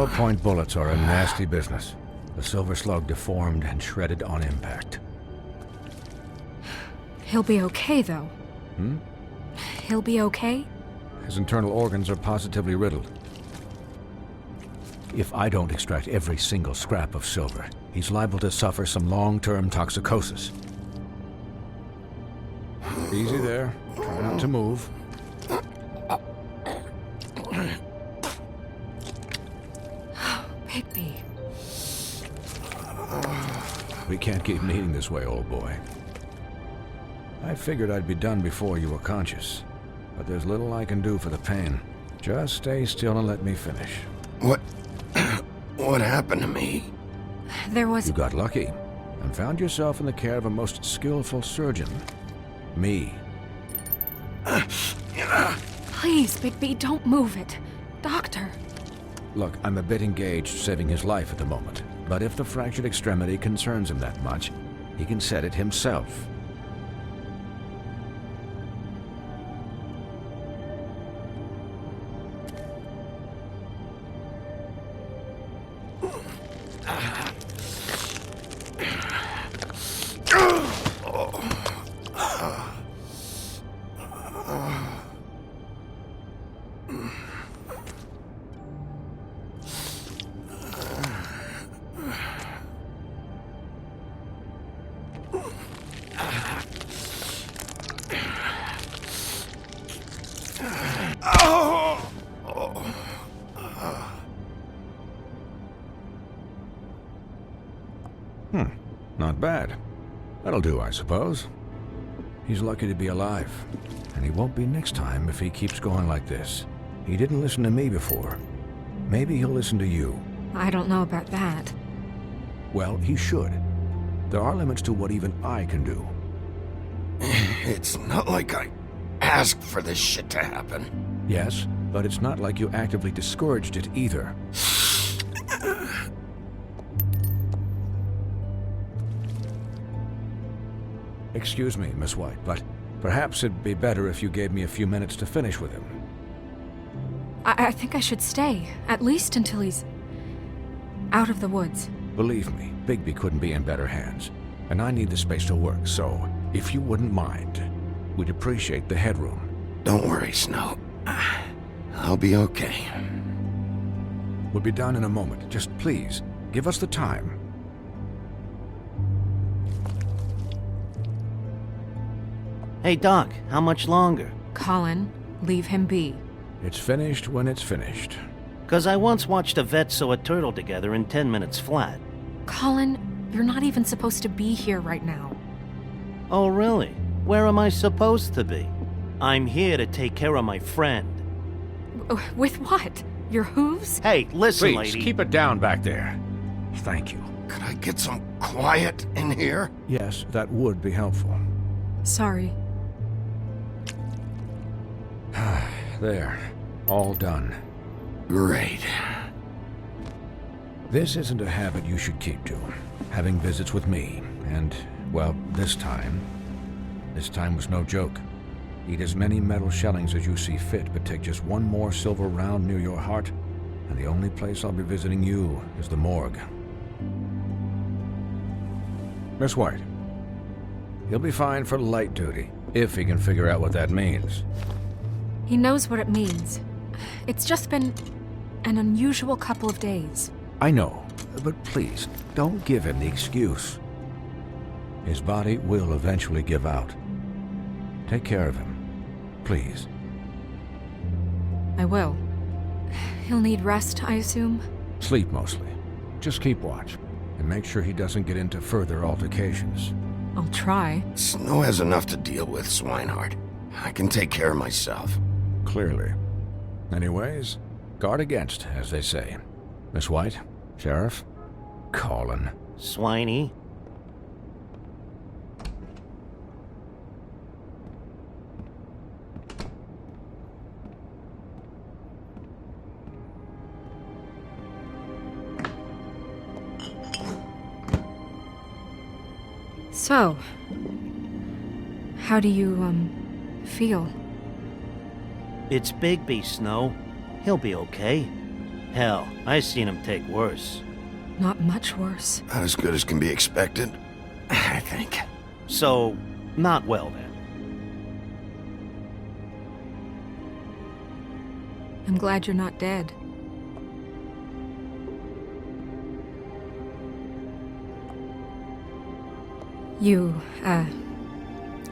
Hollow-point bullets are a nasty business. The Silver Slug deformed and shredded on impact. He'll be okay, though. He'll be okay? His internal organs are positively riddled. If I don't extract every single scrap of silver, he's liable to suffer some long-term toxicosis. Easy there. Try not to move. Bigby. We can't keep meeting this way, old boy. I figured I'd be done before you were conscious, but there's little I can do for the pain. Just stay still and let me finish. What happened to me? There was... You got lucky and found yourself in the care of a most skillful surgeon. Me. Please, Bigby, don't move it. Doctor. Look, I'm a bit engaged saving his life at the moment, but if the fractured extremity concerns him that much, he can set it himself. Not bad. That'll do, I suppose. He's lucky to be alive, and he won't be next time if he keeps going like this. He didn't listen to me before. Maybe he'll listen to you. I don't know about that. Well, he should. There are limits to what even I can do. It's not like I asked for this shit to happen. Yes, but it's not like you actively discouraged it either. Excuse me, Miss White, but perhaps it'd be better if you gave me a few minutes to finish with him. I think I should stay, at least until he's out of the woods. Believe me, Bigby couldn't be in better hands, and I need the space to work, so if you wouldn't mind, we'd appreciate the headroom. Don't worry, Snow. I'll be okay. We'll be done in a moment. Just please, give us the time. Hey, Doc, how much longer? Colin, leave him be. It's finished when it's finished. 'Cause I once watched a vet sew a turtle together in 10 minutes flat. Colin, you're not even supposed to be here right now. Oh, really? Where am I supposed to be? I'm here to take care of my friend. With what? Your hooves? Hey, listen, Please, lady. keep it down back there. Thank you. Could I get some quiet in here? Yes, that would be helpful. Sorry. There. All done. Great. This isn't a habit you should keep to. Having visits with me, and, well, this time was no joke. Eat as many metal shellings as you see fit, but take just one more silver round near your heart, and the only place I'll be visiting you is the morgue. Miss White, he'll be fine for light duty, if he can figure out what that means. He knows what it means. It's just been an unusual couple of days. I know, but please, don't give him the excuse. His body will eventually give out. Take care of him, please. I will. He'll need rest, I assume? Sleep mostly. Just keep watch, and make sure he doesn't get into further altercations. I'll try. Snow has enough to deal with, Swinehart. I can take care of myself. Clearly. Anyways, guard against, as they say. Miss White, Sheriff, Colin. Swiney. So, how do you, feel? It's Bigby, Snow. He'll be okay. Hell, I seen him take worse. Not much worse. Not as good as can be expected, I think. So, not well then. I'm glad you're not dead. You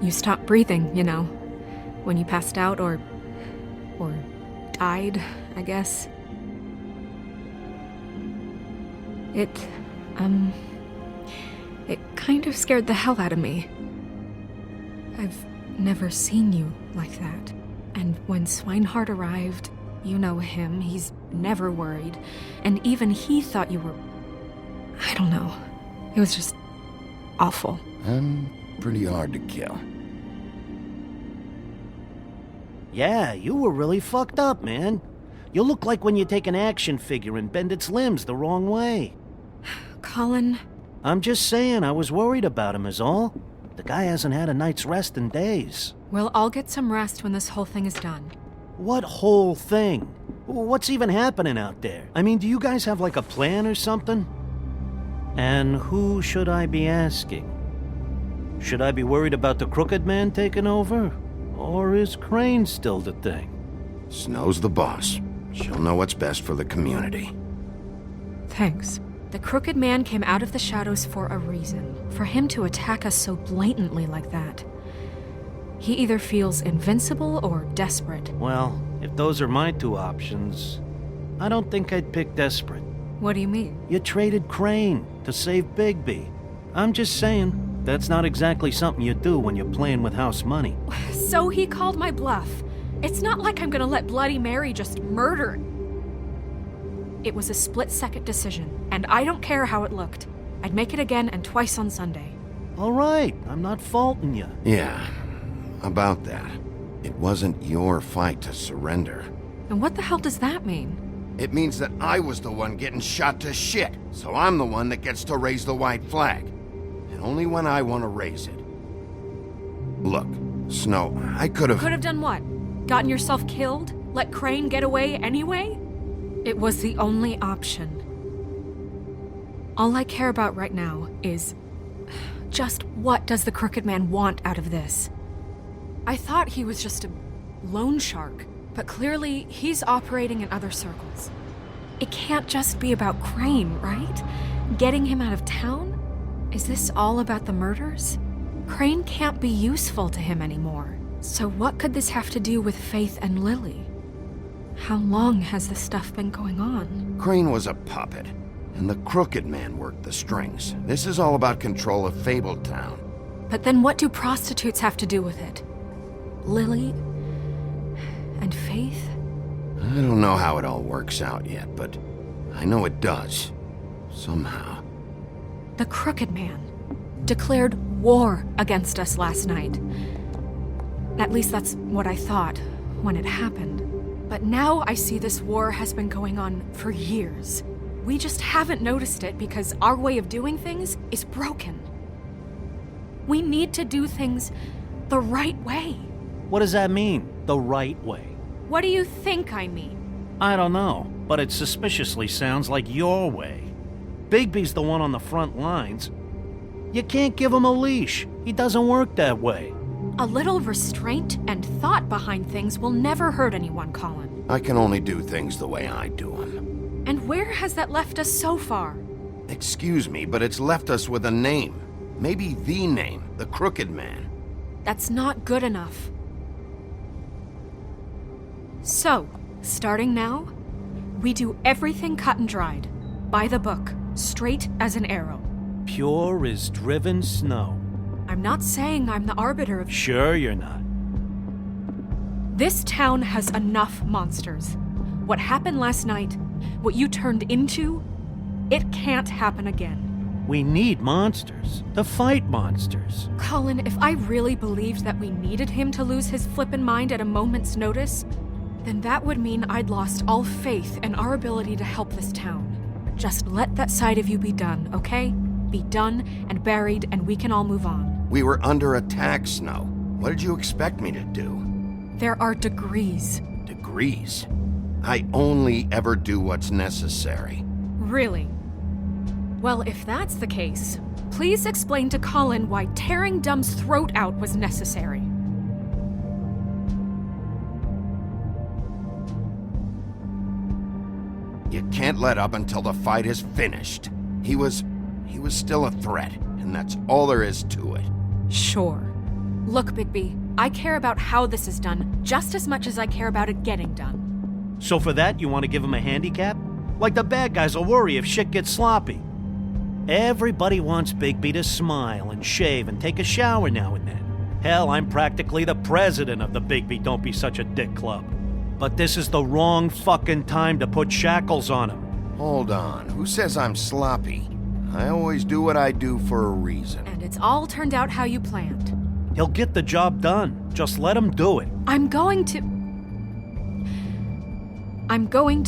stopped breathing, you know, when you passed out or died, I guess. It kind of scared the hell out of me. I've never seen you like that. And when Swinehart arrived, you know him, he's never worried. And even he thought you were... I don't know. It was just awful. And pretty hard to kill. Yeah, you were really fucked up, man. You look like when you take an action figure and bend its limbs the wrong way. Colin... I'm just saying, I was worried about him is all. The guy hasn't had a night's rest in days. Well, I'll get some rest when this whole thing is done. What whole thing? What's even happening out there? I mean, do you guys have like a plan or something? And who should I be asking? Should I be worried about the Crooked Man taking over? Or is Crane still the thing? Snow's the boss. She'll know what's best for the community. Thanks. The Crooked Man came out of the shadows for a reason. For him to attack us so blatantly like that. He either feels invincible or desperate. Well, if those are my two options, I don't think I'd pick desperate. What do you mean? You traded Crane to save Bigby. I'm just saying, that's not exactly something you do when you're playing with house money. So he called my bluff. It's not like I'm gonna let Bloody Mary just murder. It was a split-second decision, and I don't care how it looked. I'd make it again and twice on Sunday. All right, I'm not faulting you. Yeah, about that. It wasn't your fight to surrender. And what the hell does that mean? It means that I was the one getting shot to shit, so I'm the one that gets to raise the white flag. And only when I want to raise it. Look, Snow, I could have... Could have done what? Gotten yourself killed? Let Crane get away anyway? It was the only option. All I care about right now is... just what does the Crooked Man want out of this? I thought he was just a loan shark, but clearly he's operating in other circles. It can't just be about Crane, right? Getting him out of town? Is this all about the murders? Crane can't be useful to him anymore. So what could this have to do with Faith and Lily? How long has this stuff been going on? Crane was a puppet, and the Crooked Man worked the strings. This is all about control of Fabletown. But then what do prostitutes have to do with it? Lily? And Faith? I don't know how it all works out yet, but I know it does. Somehow. The Crooked Man declared war against us last night. At least that's what I thought when it happened. But now I see this war has been going on for years. We just haven't noticed it because our way of doing things is broken. We need to do things the right way. What does that mean, the right way? What do you think I mean? I don't know, but it suspiciously sounds like your way. Bigby's the one on the front lines. You can't give him a leash. He doesn't work that way. A little restraint and thought behind things will never hurt anyone, Colin. I can only do things the way I do them. And where has that left us so far? Excuse me, but it's left us with a name. Maybe the name, the Crooked Man. That's not good enough. So, starting now, we do everything cut and dried. By the book, straight as an arrow. Pure as driven snow. I'm not saying I'm the arbiter of... Sure you're not. This town has enough monsters. What happened last night, what you turned into, it can't happen again. We need monsters. To fight monsters. Colin, if I really believed that we needed him to lose his flippin' mind at a moment's notice, then that would mean I'd lost all faith in our ability to help this town. Just let that side of you be done, okay? Be done and buried, and we can all move on. We were under attack, Snow. What did you expect me to do? There are degrees. Degrees? I only ever do what's necessary. Really? Well, if that's the case, please explain to Colin why tearing Dumb's throat out was necessary. You can't let up until the fight is finished. He was still a threat, and that's all there is to it. Sure. Look, Bigby, I care about how this is done just as much as I care about it getting done. So for that, you want to give him a handicap? Like the bad guys will worry if shit gets sloppy. Everybody wants Bigby to smile and shave and take a shower now and then. Hell, I'm practically the president of the Bigby Don't Be Such a Dick Club. But this is the wrong fucking time to put shackles on him. Hold on, who says I'm sloppy? I always do what I do for a reason. And it's all turned out how you planned. He'll get the job done. Just let him do it. I'm going to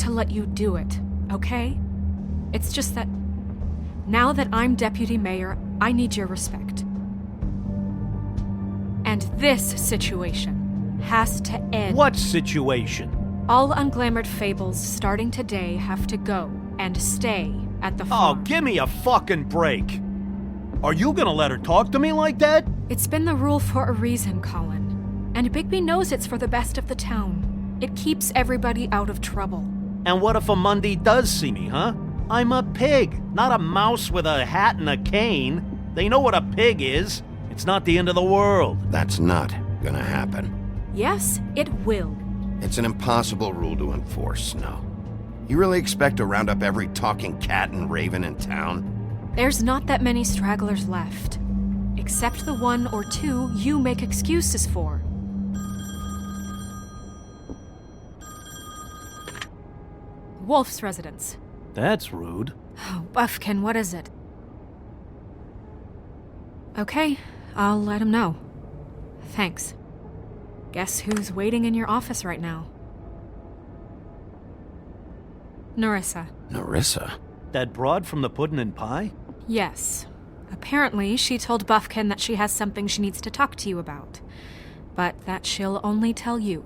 let you do it, okay? It's just that now that I'm deputy mayor, I need your respect. And this situation has to end. What situation? All unglamored fables starting today have to go and stay at the Oh, farm. give me a fucking break. Are you gonna let her talk to me like that? It's been the rule for a reason, Colin. And Bigby knows it's for the best of the town. It keeps everybody out of trouble. And what if a Monday does see me, huh? I'm a pig, not a mouse with a hat and a cane. They know what a pig is. It's not the end of the world. That's not gonna happen. Yes, it will. It's an impossible rule to enforce, Snow. You really expect to round up every talking cat and raven in town? There's not that many stragglers left. Except the one or two you make excuses for. Wolf's residence. That's rude. Oh, Buffkin, what is it? Okay, I'll let him know. Thanks. Guess who's waiting in your office right now? Nerissa. Nerissa? That broad from the puddin' and pie? Yes. Apparently, she told Buffkin that she has something she needs to talk to you about. But that she'll only tell you.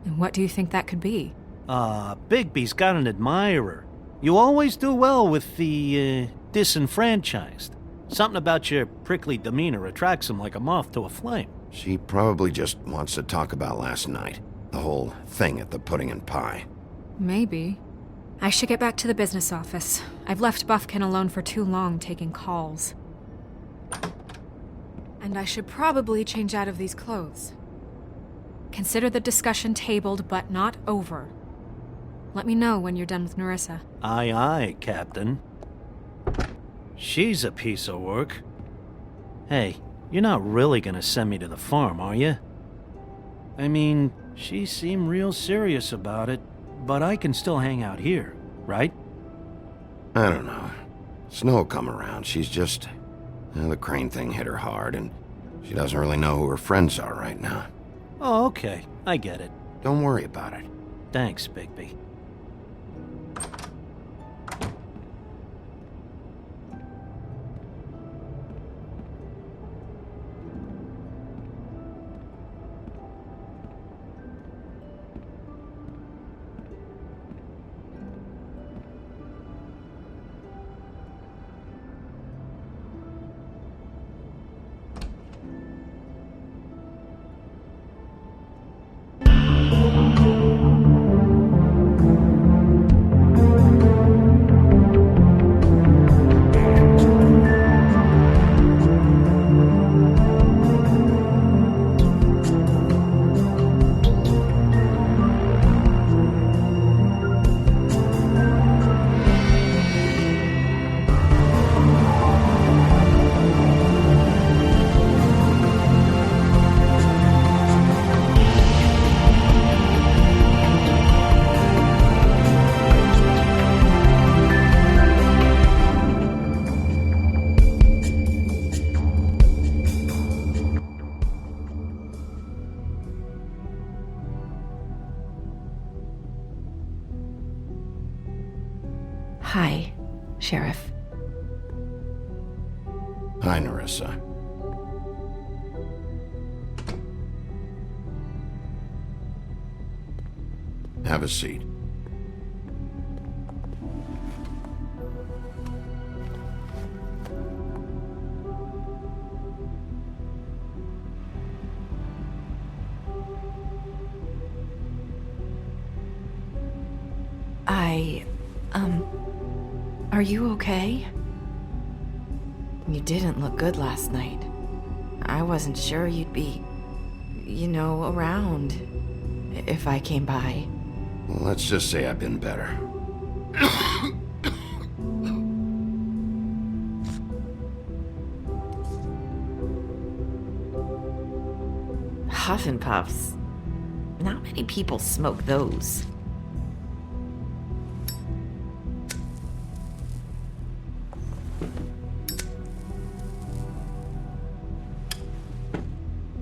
And what do you think that could be? Bigby's got an admirer. You always do well with the, disenfranchised. Something about your prickly demeanor attracts him like a moth to a flame. She probably just wants to talk about last night. The whole thing at the pudding and pie. Maybe. I should get back to the business office. I've left Buffkin alone for too long taking calls. And I should probably change out of these clothes. Consider the discussion tabled but not over. Let me know when you're done with Nerissa. Aye, aye, Captain. She's a piece of work. Hey, you're not really gonna send me to the farm, are you? I mean, she seemed real serious about it, but I can still hang out here, right? I don't know. Snow will come around. She's just... the Crane thing hit her hard, and she doesn't really know who her friends are right now. Oh, okay. I get it. Don't worry about it. Thanks, Bigby. Hi, Sheriff. Hi, Nerissa. Have a seat. Are you okay? You didn't look good last night. I wasn't sure you'd be, around if I came by. Let's just say I've been better. Huff and Puffs. Not many people smoke those.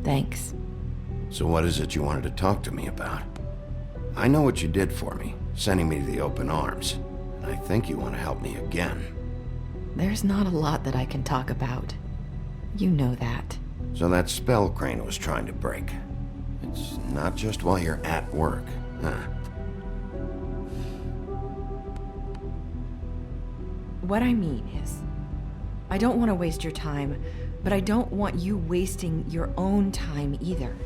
Thanks. So what is it you wanted to talk to me about? I know what you did for me, sending me to the open arms. And I think you want to help me again. There's not a lot that I can talk about. You know that. So that spell Crane was trying to break. It's not just while you're at work, huh? What I mean is, I don't want to waste your time, but I don't want you wasting your own time either.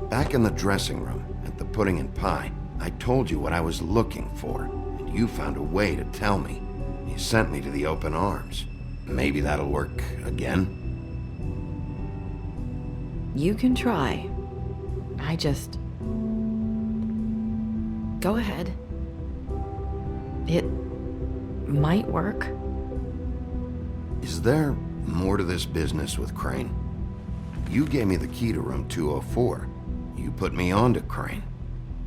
Back in the dressing room, at the pudding and pie, I told you what I was looking for, and you found a way to tell me. You sent me to the open arms. Maybe that'll work again? You can try. Go ahead. It might work. Is there more to this business with Crane? You gave me the key to room 204. You put me on to Crane.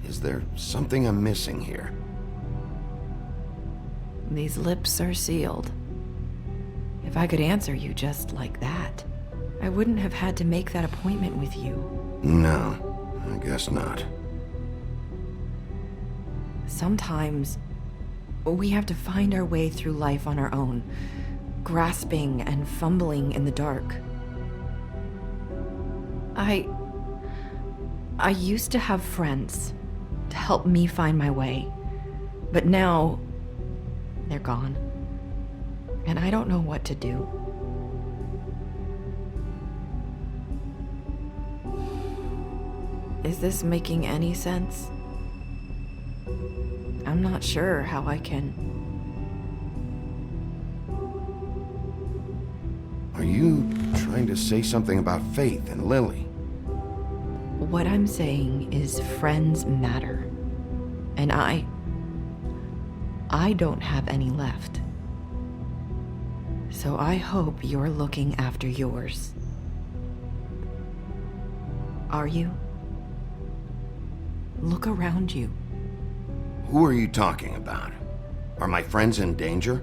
Is there something I'm missing here? These lips are sealed. If I could answer you just like that, I wouldn't have had to make that appointment with you. No, I guess not. Sometimes we have to find our way through life on our own, grasping and fumbling in the dark. I used to have friends to help me find my way, but now they're gone, and I don't know what to do. Is this making any sense? I'm not sure how I can. Are you trying to say something about Faith and Lily? What I'm saying is friends matter. And I don't have any left. So I hope you're looking after yours. Are you? Look around you. Who are you talking about? Are my friends in danger?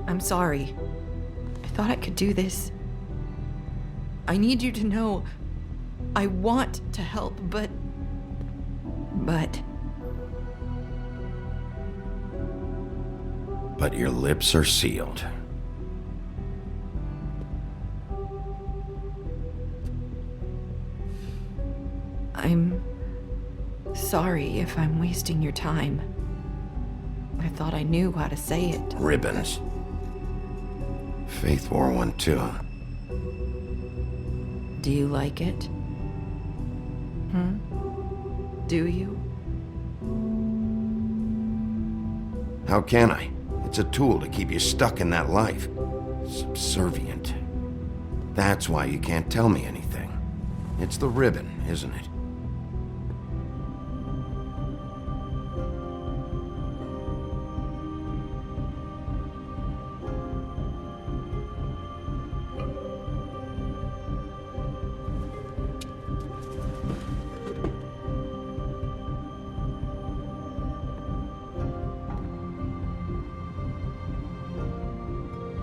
I'm sorry. I thought I could do this. I need you to know I want to help, but... But your lips are sealed. I'm sorry if I'm wasting your time. I thought I knew how to say it. Ribbons. Faith wore one too. Do you like it? Do you? How can I? It's a tool to keep you stuck in that life. Subservient. That's why you can't tell me anything. It's the ribbon, isn't it?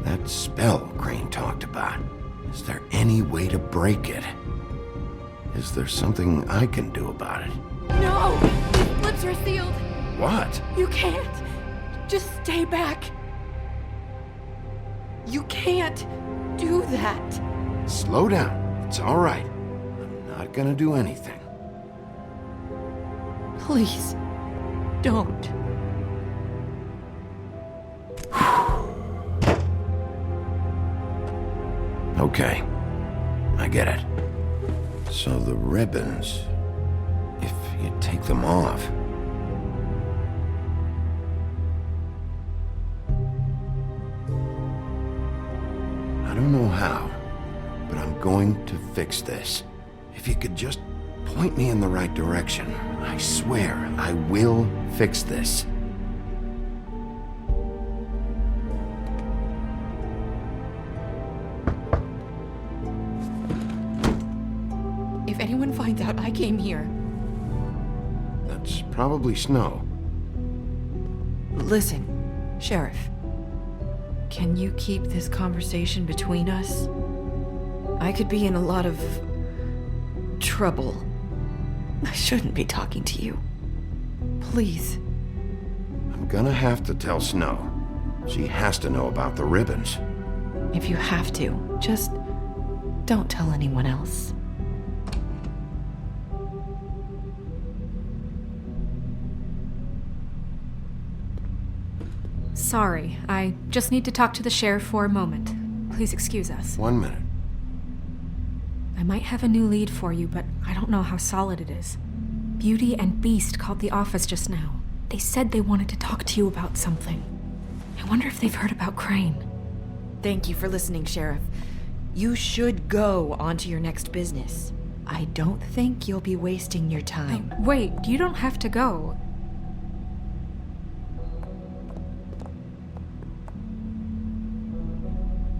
That spell Crane talked about. Is there any way to break it? Is there something I can do about it? No! His lips are sealed! What? You can't! Just stay back! You can't do that! Slow down. It's all right. I'm not gonna do anything. Please, don't. Okay. I get it. So the ribbons, if you take them off, don't know how, but I'm going to fix this. If you could just point me in the right direction, I swear I will fix this. If anyone finds out I came here... That's probably Snow. Listen, Sheriff. Can you keep this conversation between us? I could be in a lot of... trouble. I shouldn't be talking to you. Please. I'm gonna have to tell Snow. She has to know about the ribbons. If you have to, just don't tell anyone else. Sorry, I just need to talk to the sheriff for a moment. Please excuse us. 1 minute. I might have a new lead for you, but I don't know how solid it is. Beauty and Beast called the office just now. They said they wanted to talk to you about something. I wonder if they've heard about Crane. Thank you for listening, Sheriff. You should go on to your next business. I don't think you'll be wasting your time. Wait, you don't have to go.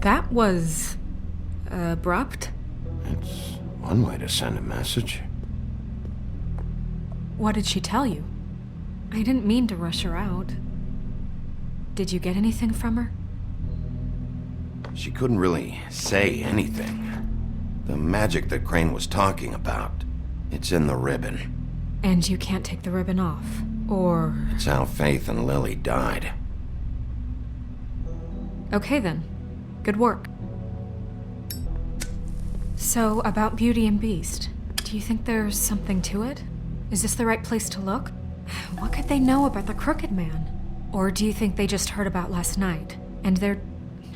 That was... abrupt. It's one way to send a message. What did she tell you? I didn't mean to rush her out. Did you get anything from her? She couldn't really say anything. The magic that Crane was talking about, it's in the ribbon. And you can't take the ribbon off, or... It's how Faith and Lily died. Okay then. Good work. So, about Beauty and Beast, do you think there's something to it? Is this the right place to look? What could they know about the Crooked Man? Or do you think they just heard about last night, and they're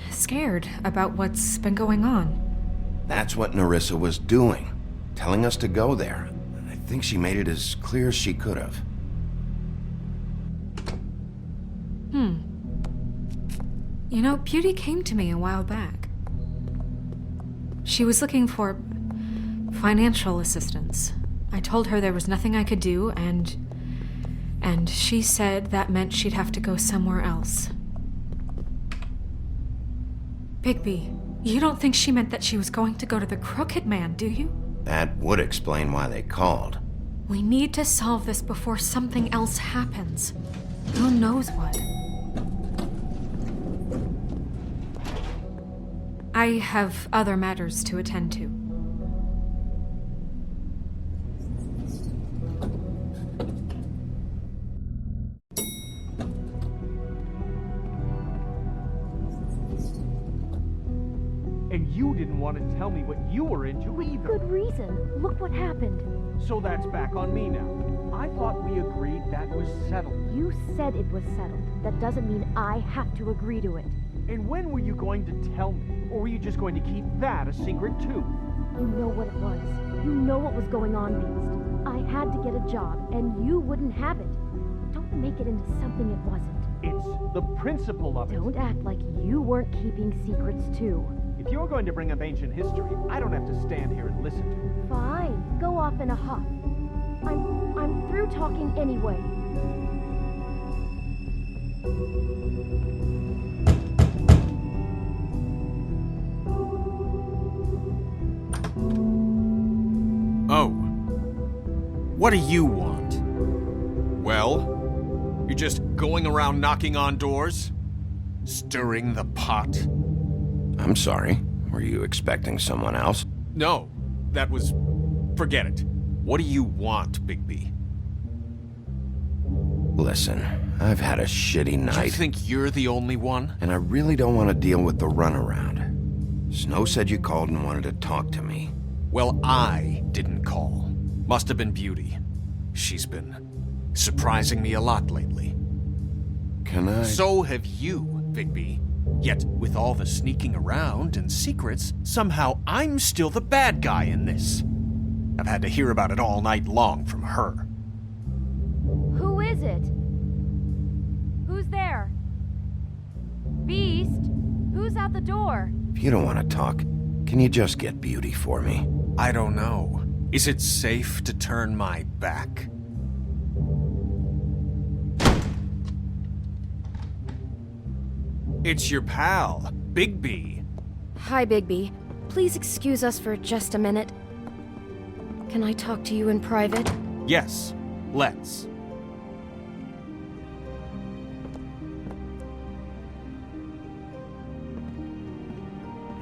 scared about what's been going on? That's what Nerissa was doing, telling us to go there. I think she made it as clear as she could have. You know, Beauty came to me a while back. She was looking for financial assistance. I told her there was nothing I could do, and she said that meant she'd have to go somewhere else. Bigby, you don't think she meant that she was going to go to the Crooked Man, do you? That would explain why they called. We need to solve this before something else happens. Who knows what? I have other matters to attend to. And you didn't want to tell me what you were into either. Good reason. Look what happened. So that's back on me now. I thought we agreed that was settled. You said it was settled. That doesn't mean I have to agree to it. And when were you going to tell me? Or were you just going to keep that a secret too? You know what it was. You know what was going on, Beast. I had to get a job, and you wouldn't have it. Don't make it into something it wasn't. It's the principle of it. Don't act like you weren't keeping secrets too. If you're going to bring up ancient history, I don't have to stand here and listen to it. Fine. Go off in a huff. I'm through talking anyway. Oh. What do you want? Well, you're just going around knocking on doors? Stirring the pot? I'm sorry. Were you expecting someone else? No, that was... forget it. What do you want, Bigby? Listen, I've had a shitty night. You think you're the only one? And I really don't want to deal with the runaround. Snow said you called and wanted to talk to me. Well, I didn't call. Must have been Beauty. She's been surprising me a lot lately. Can I... So have you, Bigby. Yet, with all the sneaking around and secrets, somehow I'm still the bad guy in this. I've had to hear about it all night long from her. Who is it? Who's there? Beast? Who's at the door? If you don't want to talk, can you just get Beauty for me? I don't know. Is it safe to turn my back? It's your pal, Bigby. Hi, Bigby. Please excuse us for just a minute. Can I talk to you in private? Yes, let's.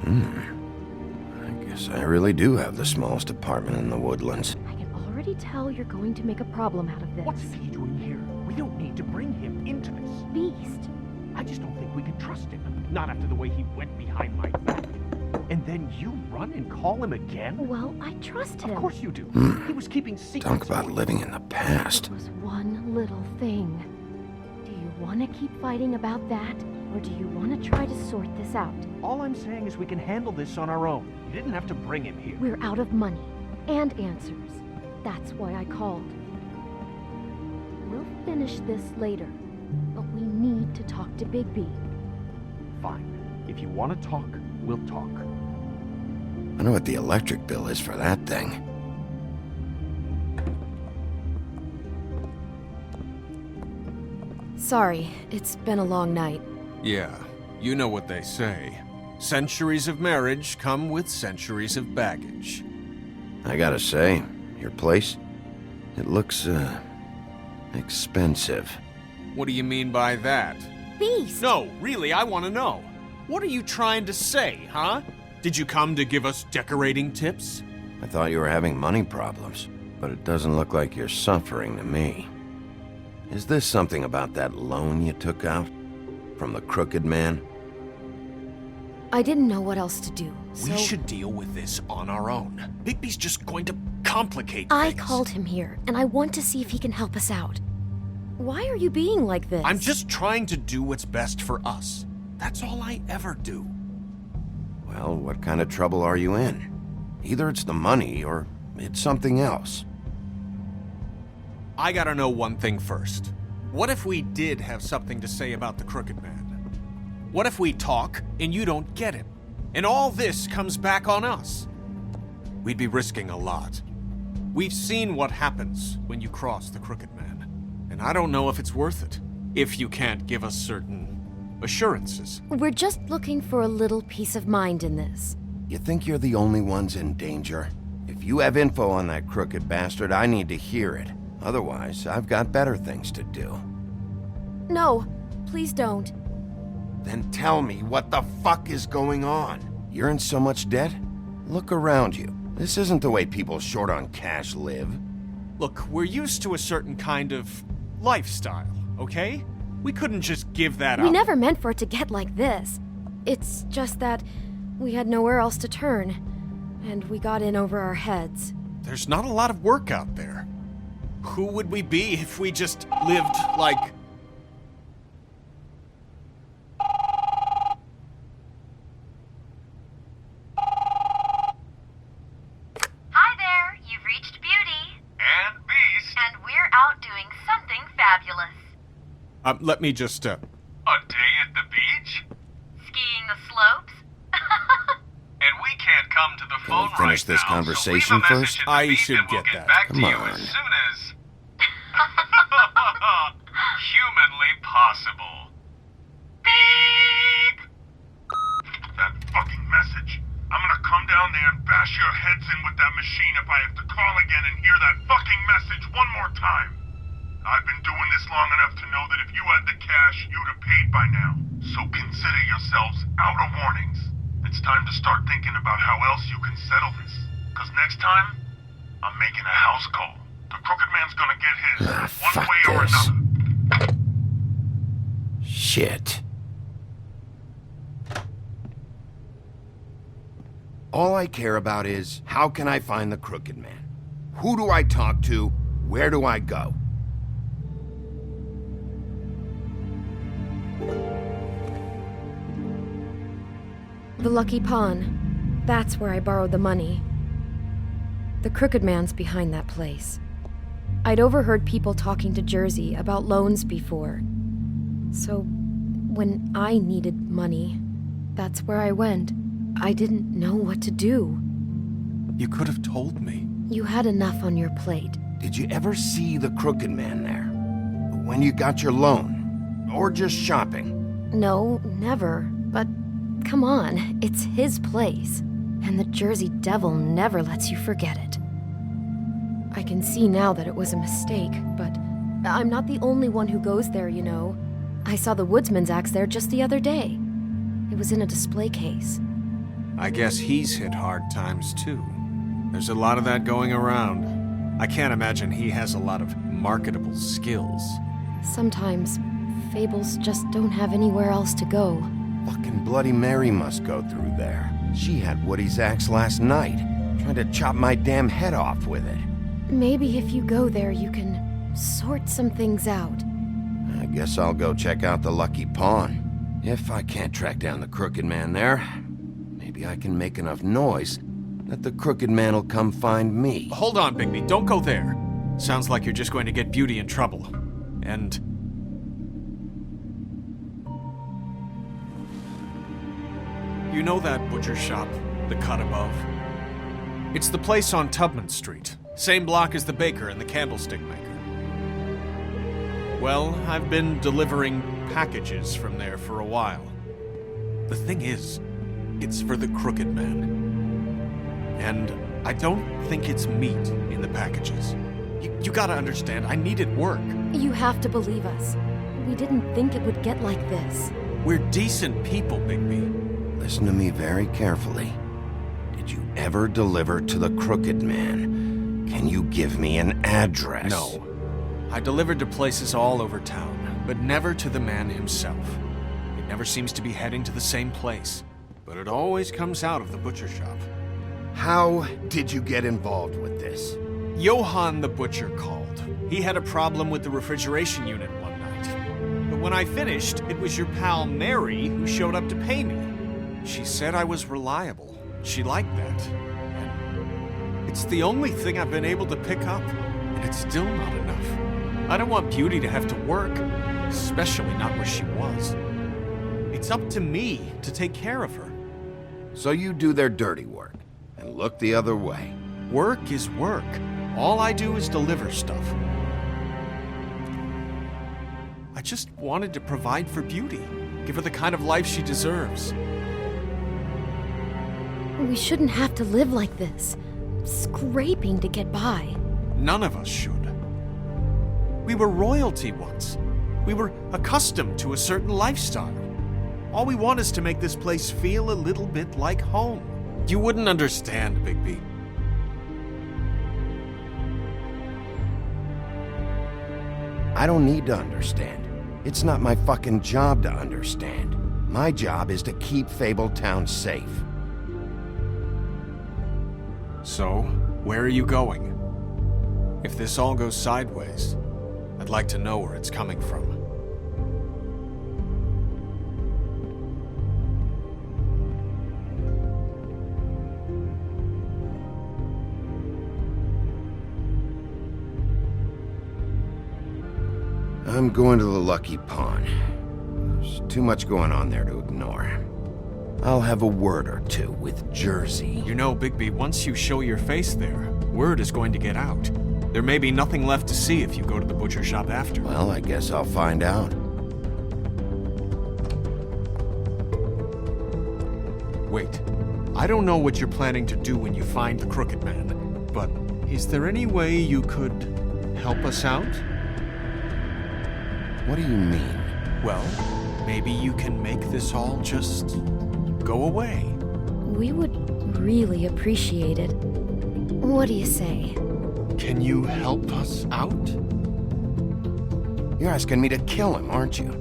I guess I really do have the smallest apartment in the Woodlands. I can already tell you're going to make a problem out of this. What's he doing here? We don't need to bring him into this. Beast? I just don't think we can trust him. Not after the way he went behind my back. And then you run and call him again? Well, I trust him. Of course you do. He was keeping secrets. Talk about living in the past. It was one little thing. Do you want to keep fighting about that? Or do you want to try to sort this out? All I'm saying is we can handle this on our own. You didn't have to bring him here. We're out of money and answers. That's why I called. We'll finish this later, but we need to talk to Bigby. Fine. If you want to talk, we'll talk. I know what the electric bill is for that thing. Sorry, it's been a long night. Yeah, you know what they say. Centuries of marriage come with centuries of baggage. I gotta say, your place, it looks, expensive. What do you mean by that? Beast! No, really, I want to know. What are you trying to say, huh? Did you come to give us decorating tips? I thought you were having money problems, but it doesn't look like you're suffering to me. Is this something about that loan you took out? From the crooked man? I didn't know what else to do, so... We should deal with this on our own. Bigby's just going to complicate I things. called him here, and I want to see if he can help us out. Why are you being like this? I'm just trying to do what's best for us. That's all I ever do. Well, what kind of trouble are you in? Either it's the money, or it's something else. I gotta know one thing first. What if we did have something to say about the Crooked Man? What if we talk and you don't get him? And all this comes back on us? We'd be risking a lot. We've seen what happens when you cross the Crooked Man. And I don't know if it's worth it, if you can't give us certain assurances. We're just looking for a little peace of mind in this. You think you're the only ones in danger? If you have info on that crooked bastard, I need to hear it. Otherwise, I've got better things to do. No, please don't. Then tell me what the fuck is going on? You're in so much debt? Look around you. This isn't the way people short on cash live. Look, we're used to a certain kind of lifestyle, okay? We couldn't just give that up. We never meant for it to get like this. It's just that we had nowhere else to turn, and we got in over our heads. There's not a lot of work out there. Who would we be if we just lived like... Hi there, you've reached Beauty. And Beast. And we're out doing something fabulous. Let me just, A day at the beach? Skiing the slopes? And we can't come to the Can phone we finish right this now, conversation so leave a first? message at the I beep should and we'll get get that. back Come to you on. as soon as... humanly possible. Beep! That fucking message. I'm gonna come down there and bash your heads in with that machine if I have to call again and hear that fucking message one more time. I've been doing this long enough to know that if you had the cash, you'd have paid by now. So consider yourselves out of warnings. It's time to start thinking about how else you can settle this. Because next time, I'm making a house call. The Crooked Man's gonna get his, one fuck way or this. another. Shit. All I care about is, how can I find the Crooked Man? Who do I talk to? Where do I go? The Lucky Pawn. That's where I borrowed the money. The Crooked Man's behind that place. I'd overheard people talking to Jersey about loans before. So, when I needed money, that's where I went. I didn't know what to do. You could have told me. You had enough on your plate. Did you ever see the Crooked Man there? When you got your loan? Or just shopping? No, never. But come on, it's his place. And the Jersey Devil never lets you forget it. I can see now that it was a mistake, but I'm not the only one who goes there, you know. I saw the woodsman's axe there just the other day. It was in a display case. I guess he's hit hard times too. There's a lot of that going around. I can't imagine he has a lot of marketable skills. Sometimes, fables just don't have anywhere else to go. Fucking Bloody Mary must go through there. She had Woody's axe last night, trying to chop my damn head off with it. Maybe if you go there, you can sort some things out. I guess I'll go check out the Lucky Pawn. If I can't track down the Crooked Man there, maybe I can make enough noise that the Crooked Man will come find me. Hold on, Bigby. Don't go there. Sounds like you're just going to get Beauty in trouble. And... you know that butcher shop, the cut above? It's the place on Tubman Street. Same block as the baker and the candlestick maker. Well, I've been delivering packages from there for a while. The thing is, it's for the Crooked Man. And I don't think it's meat in the packages. You gotta understand, I needed work. You have to believe us. We didn't think it would get like this. We're decent people, Bigby. Listen to me very carefully. Did you ever deliver to the Crooked Man? Can you give me an address? No. I delivered to places all over town, but never to the man himself. It never seems to be heading to the same place, but it always comes out of the butcher shop. How did you get involved with this? Johann the butcher called. He had a problem with the refrigeration unit one night. But when I finished, it was your pal Mary who showed up to pay me. She said I was reliable. She liked that. And it's the only thing I've been able to pick up, and it's still not enough. I don't want Beauty to have to work, especially not where she was. It's up to me to take care of her. So you do their dirty work, and look the other way. Work is work. All I do is deliver stuff. I just wanted to provide for Beauty, give her the kind of life she deserves. We shouldn't have to live like this, scraping to get by. None of us should. We were royalty once. We were accustomed to a certain lifestyle. All we want is to make this place feel a little bit like home. You wouldn't understand, Bigby. I don't need to understand. It's not my fucking job to understand. My job is to keep Fabletown safe. So, where are you going? If this all goes sideways, I'd like to know where it's coming from. I'm going to the Lucky Pawn. There's too much going on there to ignore. I'll have a word or two with Jersey. You know, Bigby, once you show your face there, word is going to get out. There may be nothing left to see if you go to the butcher shop after. Well, I guess I'll find out. Wait, I don't know what you're planning to do when you find the Crooked Man, but is there any way you could help us out? What do you mean? Well, maybe you can make this all just go away. We would really appreciate it. What do you say? Can you help us out? You're asking me to kill him, aren't you?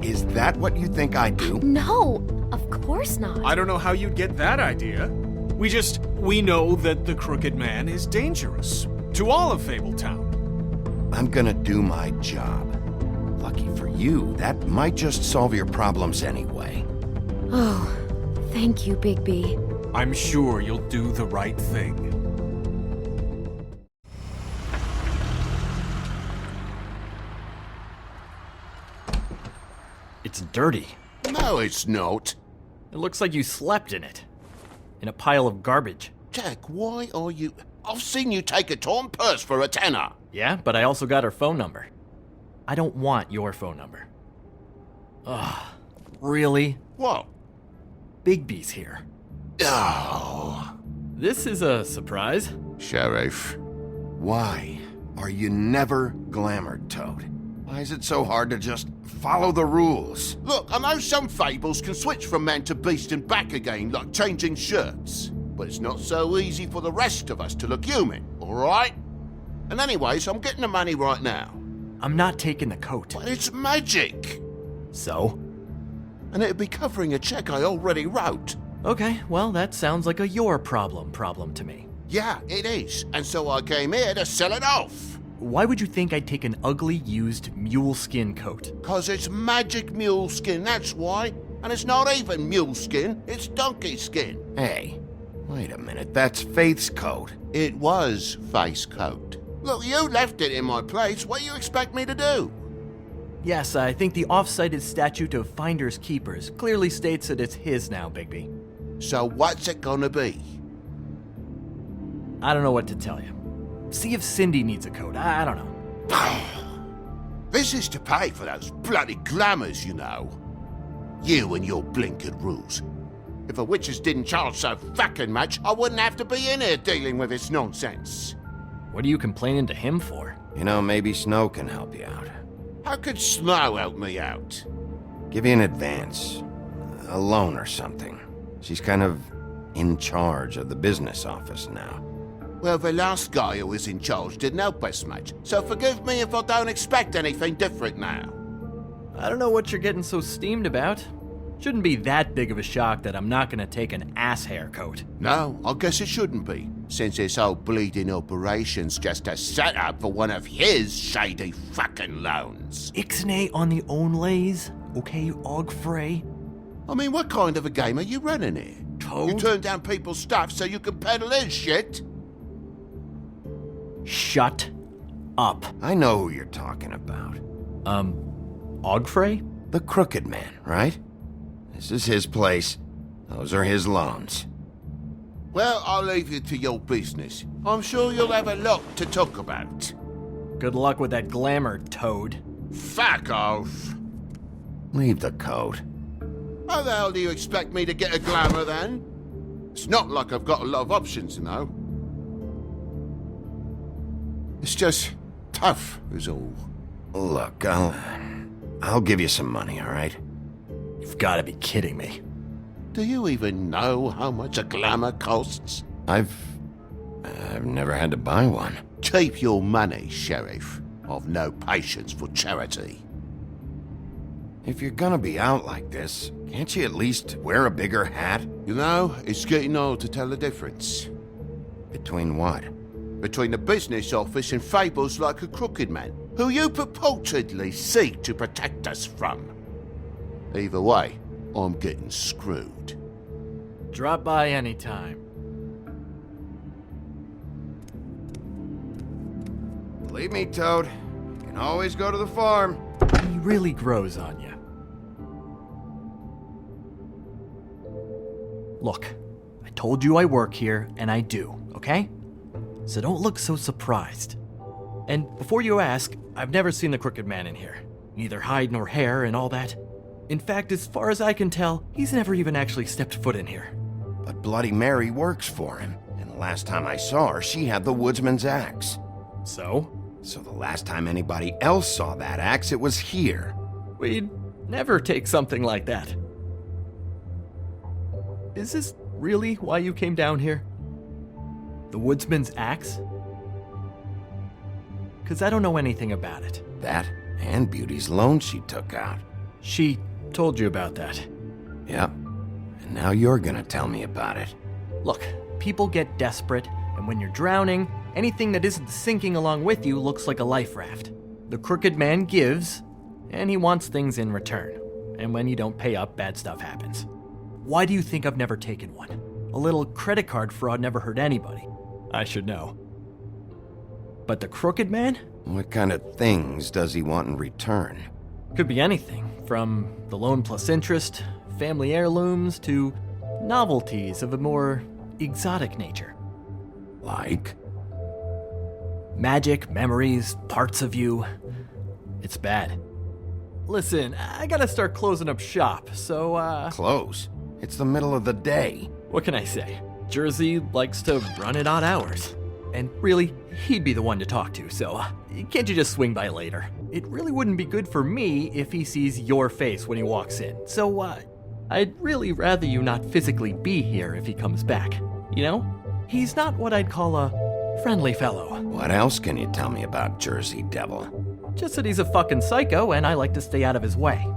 Is that what you think I do? No, of course not. I don't know how you'd get that idea. We know that the Crooked Man is dangerous to all of Fabletown. I'm gonna do my job. Lucky for you, that might just solve your problems anyway. Oh, thank you, Bigby. I'm sure you'll do the right thing. It's dirty. No, it's not. It looks like you slept in it. in a pile of garbage. Jack, why are you... I've seen you take a torn purse for a tenner. Yeah, but I also got her phone number. I don't want your phone number. Ugh, really? What? Bigby's here. Oh. This is a surprise. Sheriff, why are you never glamored, Toad? Why is it so hard to just follow the rules? Look, I know some fables can switch from man to beast and back again, like changing shirts. But it's not so easy for the rest of us to look human, alright? And anyways, I'm getting the money right now. I'm not taking the coat. But it's magic! So? And it'd be covering a check I already wrote. Okay, well, that sounds like a your problem to me. Yeah, it is. And so I came here to sell it off. Why would you think I'd take an ugly, used mule skin coat? 'Cause it's magic mule skin, that's why. And it's not even mule skin, it's donkey skin. Hey, wait a minute, that's Faith's coat. It was Faith's coat. Look, you left it in my place. What do you expect me to do? Yes, I think the off-cited statute of Finders Keepers clearly states that it's his now, Bigby. So what's it gonna be? I don't know what to tell you. See if Cindy needs a coat. I don't know. This is to pay for those bloody glamours, you know. You and your blinkered rules. If the witches didn't charge so fucking much, I wouldn't have to be in here dealing with this nonsense. What are you complaining to him for? You know, maybe Snow can help you out. How could Snow help me out? Give you an advance. A loan or something. She's kind of in charge of the business office now. Well, the last guy who was in charge didn't help us much, so forgive me if I don't expect anything different now. I don't know what you're getting so steamed about. Shouldn't be that big of a shock that I'm not gonna take an ass haircoat. No, I guess it shouldn't be, since this whole bleeding operation's just a setup for one of his shady fucking loans. Ixnay on the own lays, okay, Og Frey? I mean, what kind of a game are you running here? Toad? You turn down people's stuff so you can peddle his shit? Shut up. I know who you're talking about. Og Frey? The Crooked Man, right? This is his place. Those are his loans. Well, I'll leave you to your business. I'm sure you'll have a lot to talk about. Good luck with that glamour, Toad. Fuck off. Leave the coat. How the hell do you expect me to get a glamour then? It's not like I've got a lot of options, you know. It's just tough, is all. Look, I'll give you some money, all right? You've got to be kidding me. Do you even know how much a glamour costs? I've never had to buy one. Keep your money, Sheriff. I've no patience for charity. If you're gonna be out like this, can't you at least wear a bigger hat? You know, it's getting old to tell the difference. Between what? Between the business office and fables like a Crooked Man, who you purportedly seek to protect us from. Either way, I'm getting screwed. Drop by anytime. Believe me, Toad. You can always go to the farm. He really grows on you. Look, I told you I work here, and I do, okay? So don't look so surprised. And before you ask, I've never seen the Crooked Man in here. Neither hide nor hair and all that. In fact, as far as I can tell, he's never even actually stepped foot in here. But Bloody Mary works for him, and the last time I saw her, she had the woodsman's axe. So? So the last time anybody else saw that axe, it was here. We'd never take something like that. Is this really why you came down here? The woodsman's axe? 'Cause I don't know anything about it. That and Beauty's loan she took out. She told you about that. Yep. And now you're gonna tell me about it. Look, people get desperate, and when you're drowning, anything that isn't sinking along with you looks like a life raft. The Crooked Man gives, and he wants things in return. And when you don't pay up, bad stuff happens. Why do you think I've never taken one? A little credit card fraud never hurt anybody. I should know. But the Crooked Man? What kind of things does he want in return? Could be anything, from the loan plus interest, family heirlooms, to novelties of a more exotic nature. Like? Magic, memories, parts of you. It's bad. Listen, I gotta start closing up shop, so, Close? It's the middle of the day. what can I say? Jersey likes to run at odd hours. And really, he'd be the one to talk to, so can't you just swing by later? It really wouldn't be good for me if he sees your face when he walks in, so, I'd really rather you not physically be here if he comes back. You know? He's not what I'd call a friendly fellow. What else can you tell me about Jersey Devil? Just that he's a fucking psycho and I like to stay out of his way.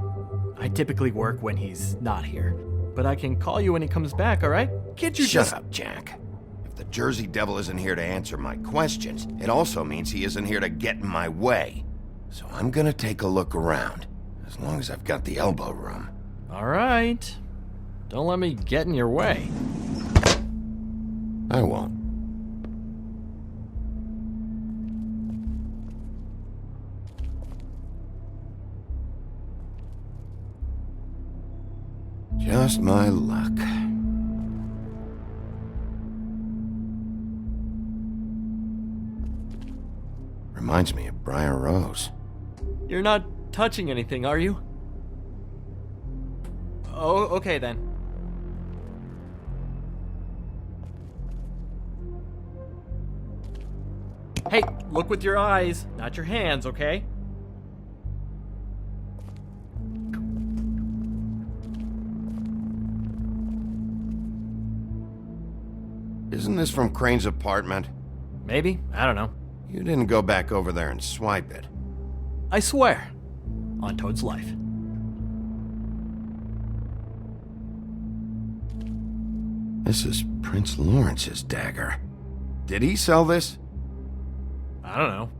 I typically work when he's not here, but I can call you when he comes back, alright? Can't you Shut up, Jack. If the Jersey Devil isn't here to answer my questions, it also means he isn't here to get in my way. So I'm gonna take a look around, as long as I've got the elbow room. Alright. Don't let me get in your way. I won't. Just my luck. Reminds me of Briar Rose. You're not touching anything, are you? Oh, okay then. Hey, look with your eyes, not your hands, okay? Isn't this from Crane's apartment? Maybe, I don't know. You didn't go back over there and swipe it. I swear. On Toad's life. This is Prince Lawrence's dagger. Did he sell this? I don't know.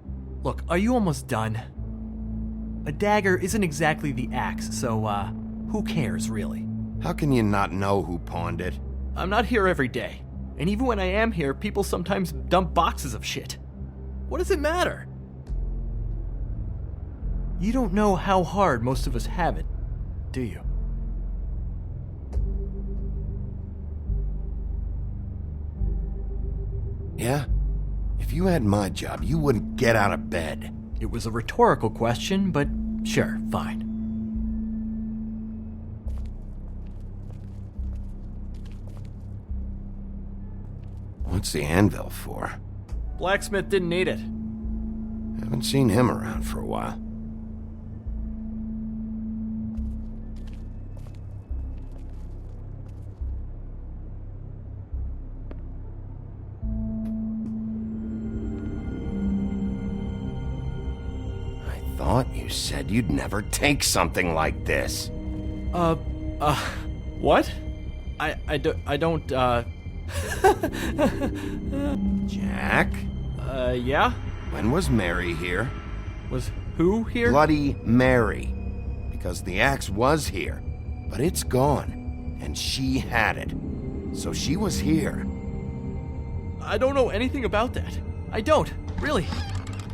Look, are you almost done? A dagger isn't exactly the axe, so, who cares, really? How can you not know who pawned it? I'm not here every day. And even when I am here, people sometimes dump boxes of shit. What does it matter? You don't know how hard most of us have it, do you? Yeah? If you had my job, you wouldn't get out of bed. It was a rhetorical question, but sure, fine. What's the anvil for? Blacksmith didn't need it. Haven't seen him around for a while. I thought you said you'd never take something like this. What? I don't, Jack? Yeah? When was Mary here? Was who here? Bloody Mary. Because the axe was here, but it's gone, and she had it. So she was here. I don't know anything about that. I don't, really.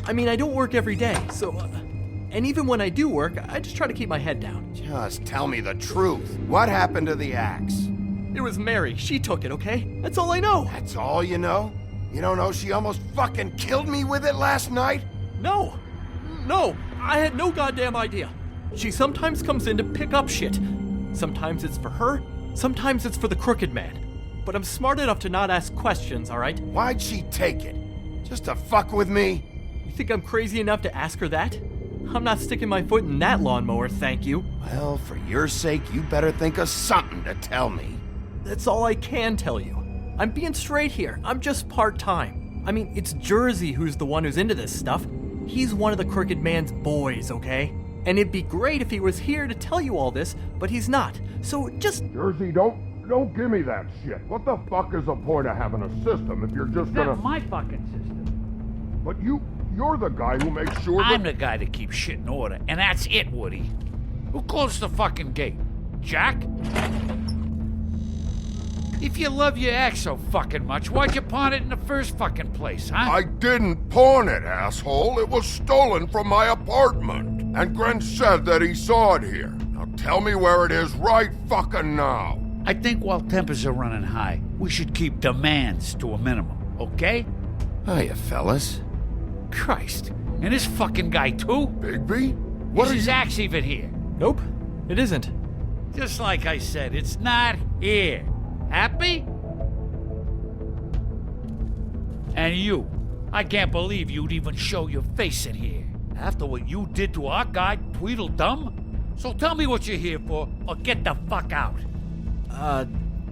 I mean, I don't work every day, so... and even when I do work, I just try to keep my head down. Just tell me the truth. What happened to the axe? It was Mary. She took it, okay? That's all I know. That's all you know? You don't know she almost fucking killed me with it last night? No. No. I had no goddamn idea. She sometimes comes in to pick up shit. Sometimes it's for her. Sometimes it's for the Crooked Man. But I'm smart enough to not ask questions, alright? Why'd she take it? Just to fuck with me? You think I'm crazy enough to ask her that? I'm not sticking my foot in that lawnmower, thank you. Well, for your sake, you better think of something to tell me. That's all I can tell you. I'm being straight here. I'm just part-time. I mean, it's Jersey who's the one who's into this stuff. He's one of the Crooked Man's boys, okay? And it'd be great if he was here to tell you all this, but he's not. So just... Jersey, don't give me that shit. What the fuck is the point of having a system if you're just gonna... That's my fucking system. But you're the guy who makes sure that... I'm the guy that keeps shit in order, and that's it, Woody. Who closed the fucking gate? Jack? If you love your ex so fucking much, why'd you pawn it in the first fucking place, huh? I didn't pawn it, asshole. It was stolen from my apartment. And Gren said that he saw it here. Now tell me where it is right fucking now. I think while tempers are running high, we should keep demands to a minimum, okay? Hiya, fellas. Christ. And this fucking guy, too? Bigby? What Is are his you... axe even here? Nope, it isn't. Just like I said, it's not here. Happy? And you. I can't believe you'd even show your face in here. After what you did to our guy, Tweedledum? So tell me what you're here for, or get the fuck out.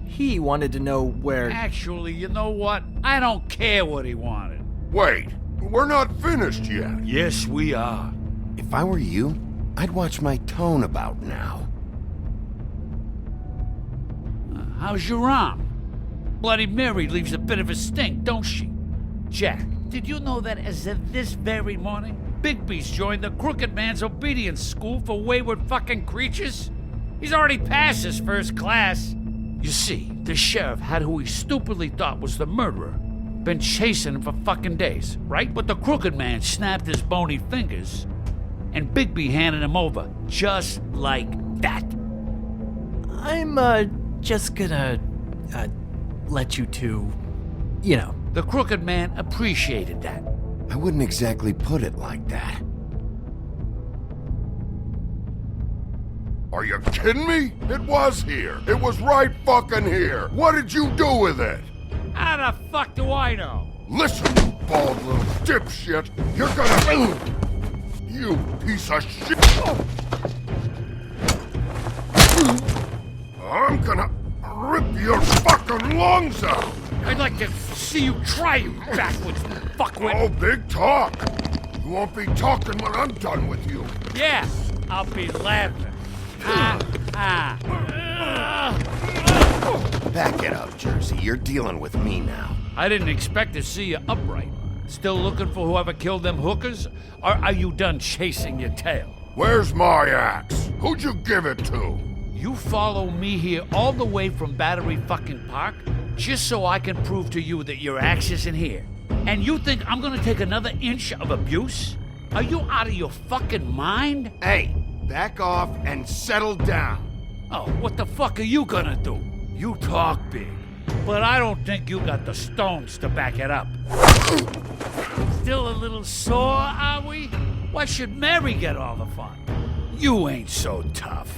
He wanted to know where... Actually, you know what? I don't care what he wanted. Wait, we're not finished yet. Yes, we are. If I were you, I'd watch my tone about now. How's your arm? Bloody Mary leaves a bit of a stink, don't she? Jack, did you know that as of this very morning, Bigby's joined the Crooked Man's obedience school for wayward fucking creatures? He's already passed his first class. You see, the sheriff had who he stupidly thought was the murderer. Been chasing him for fucking days, right? But the Crooked Man snapped his bony fingers, and Bigby handed him over, just like that. I'm, just gonna, let you two, you know. The Crooked Man appreciated that. I wouldn't exactly put it like that. Are you kidding me? It was here. It was right fucking here. What did you do with it? How the fuck do I know? Listen, you bald little dipshit. You're gonna... You piece of shit. I'm gonna rip your fucking lungs out. I'd like to see you try, you backwards fuckwit. Oh, big talk. You won't be talking when I'm done with you. Yeah, I'll be laughing. Back it up, Jersey. You're dealing with me now. I didn't expect to see you upright. Still looking for whoever killed them hookers? Or are you done chasing your tail? Where's my axe? Who'd you give it to? You follow me here all the way from Battery fucking Park just so I can prove to you that your axe isn't here. And you think I'm gonna take another inch of abuse? Are you out of your fucking mind? Hey, back off and settle down. Oh, what the fuck are you gonna do? You talk big, but I don't think you got the stones to back it up. Still a little sore, are we? Why should Mary get all the fun? You ain't so tough.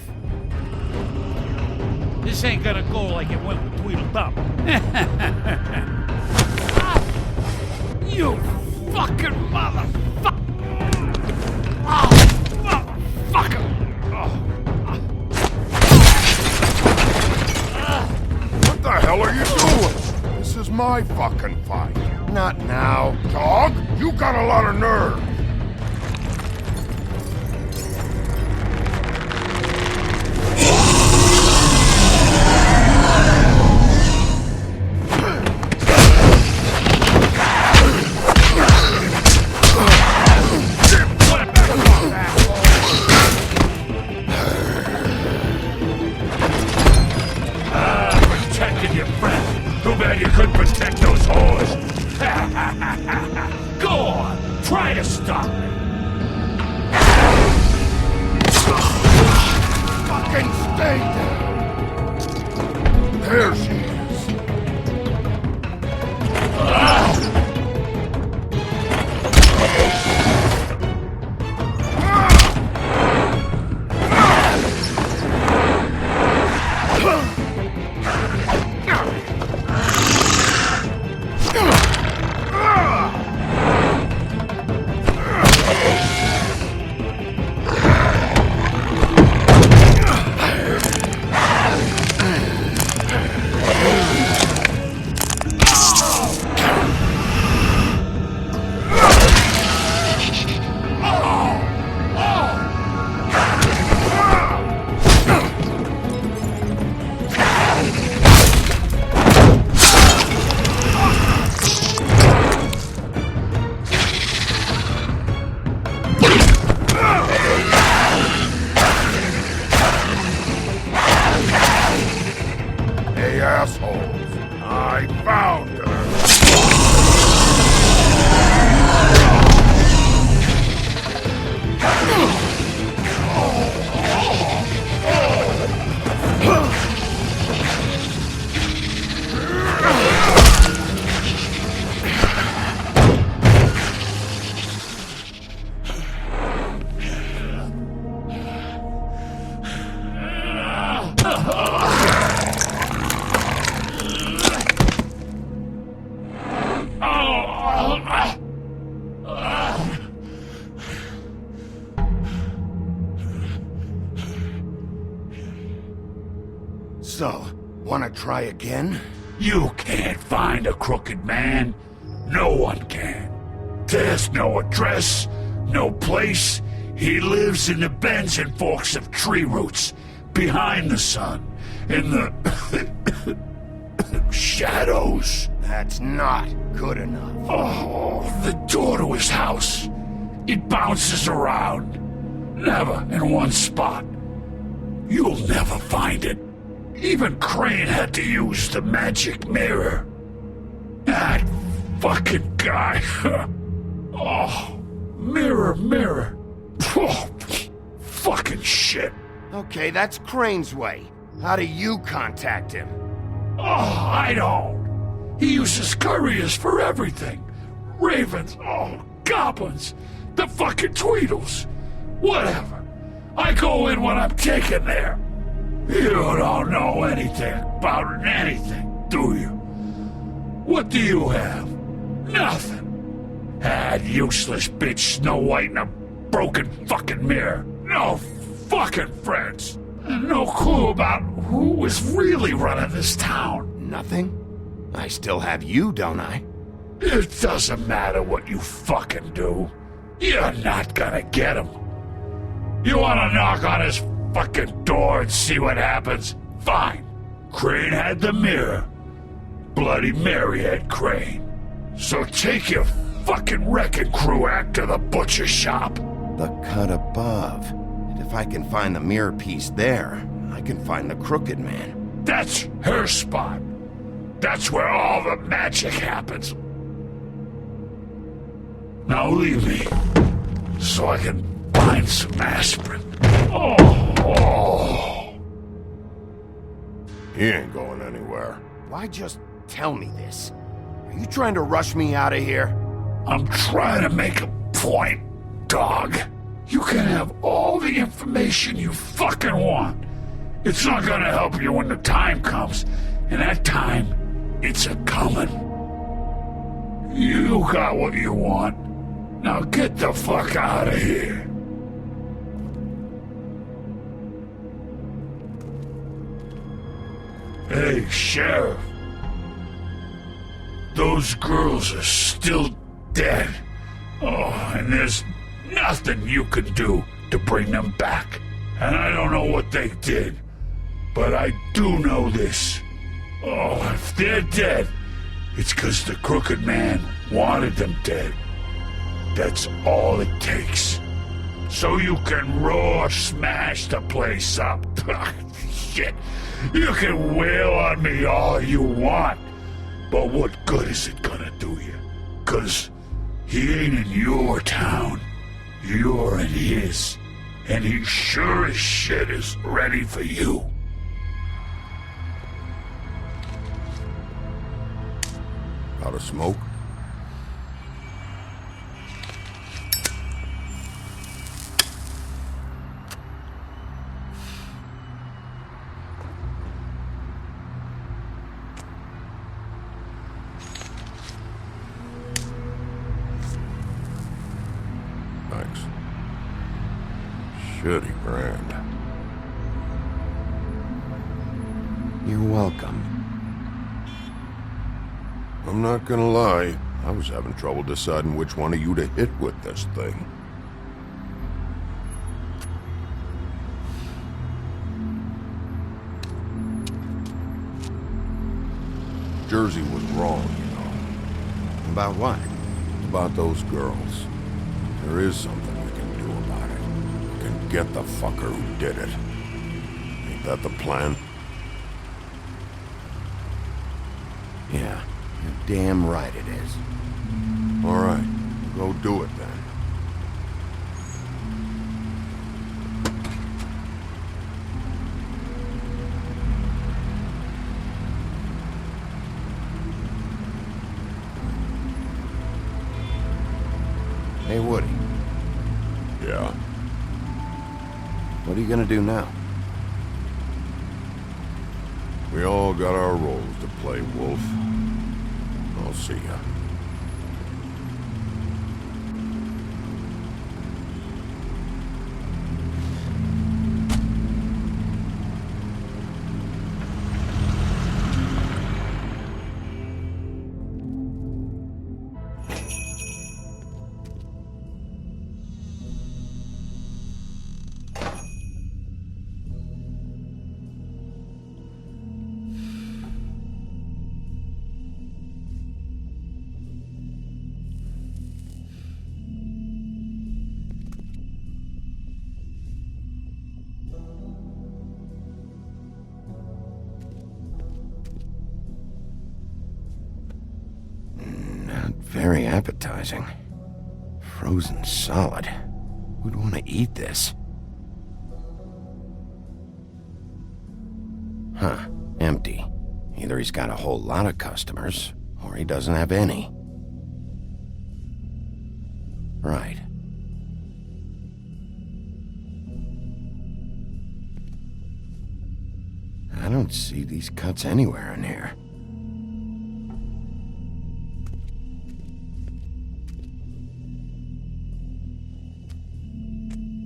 This ain't gonna go like it went with Tweedledum. You fucking motherfucker! Oh, motherfucker! What the hell are you doing? This is my fucking fight. Not now. Dog, you got a lot of nerve. Protected your friend. Too bad you couldn't protect those whores. Go on, try to stop me. Fucking stay down. There she is. Assholes. I found her. So, wanna try again? You can't find a crooked man. No one can. There's no address, no place. He lives in the bends and forks of tree roots, behind the sun, in the shadows. That's not good enough. Oh, the door to his house. It bounces around. Never in one spot. You'll never find it. Even Crane had to use the magic mirror. That fucking guy. Oh, mirror, mirror. Oh, fucking shit. Okay, that's Crane's way. How do you contact him? Oh, I don't. He uses couriers for everything. Ravens, goblins, the fucking Tweedles. Whatever. I go in when I'm taken there. You don't know anything about anything, do you? What do you have? Nothing. That useless bitch Snow White and a broken fucking mirror. No fucking friends. And no clue about who was really running this town. Nothing? I still have you, don't I? It doesn't matter what you fucking do. You're not gonna get him. You wanna knock on his fucking door and see what happens? Fine. Crane had the mirror. Bloody Mary had Crane. So take your fucking wrecking crew act to the butcher shop. The cut above. And if I can find the mirror piece there, I can find the Crooked Man. That's her spot. That's where all the magic happens. Now leave me, so I can find some aspirin. Oh. He ain't going anywhere. Why just tell me this? Are you trying to rush me out of here? I'm trying to make a point, dog. You can have all the information you fucking want. It's not gonna help you when the time comes, and that time, it's a-comin'. You got what you want. Now get the fuck out of here. Hey, Sheriff. Those girls are still dead. Oh, and there's nothing you can do to bring them back. And I don't know what they did, but I do know this. Oh, if they're dead, it's 'cause the Crooked Man wanted them dead. That's all it takes. So you can roar smash the place up. Shit. You can wail on me all you want. But what good is it gonna do you? 'Cause he ain't in your town. You're in his. And he sure as shit is ready for you. Got a smoke? Thanks. Shitty grand. You're welcome. I'm not gonna lie, I was having trouble deciding which one of you to hit with this thing. Jersey was wrong, you know. About what? About those girls. There is something we can do about it. We can get the fucker who did it. Ain't that the plan? Yeah, you're damn right it is. All right, go do it then. Hey, Woody. Yeah? What are you gonna do now? We all got our roles to play, Wolf. I'll see ya. very appetizing. Frozen solid. Who'd want to eat this? Huh, empty. Either he's got a whole lot of customers, or he doesn't have any. Right. I don't see these cuts anywhere in here.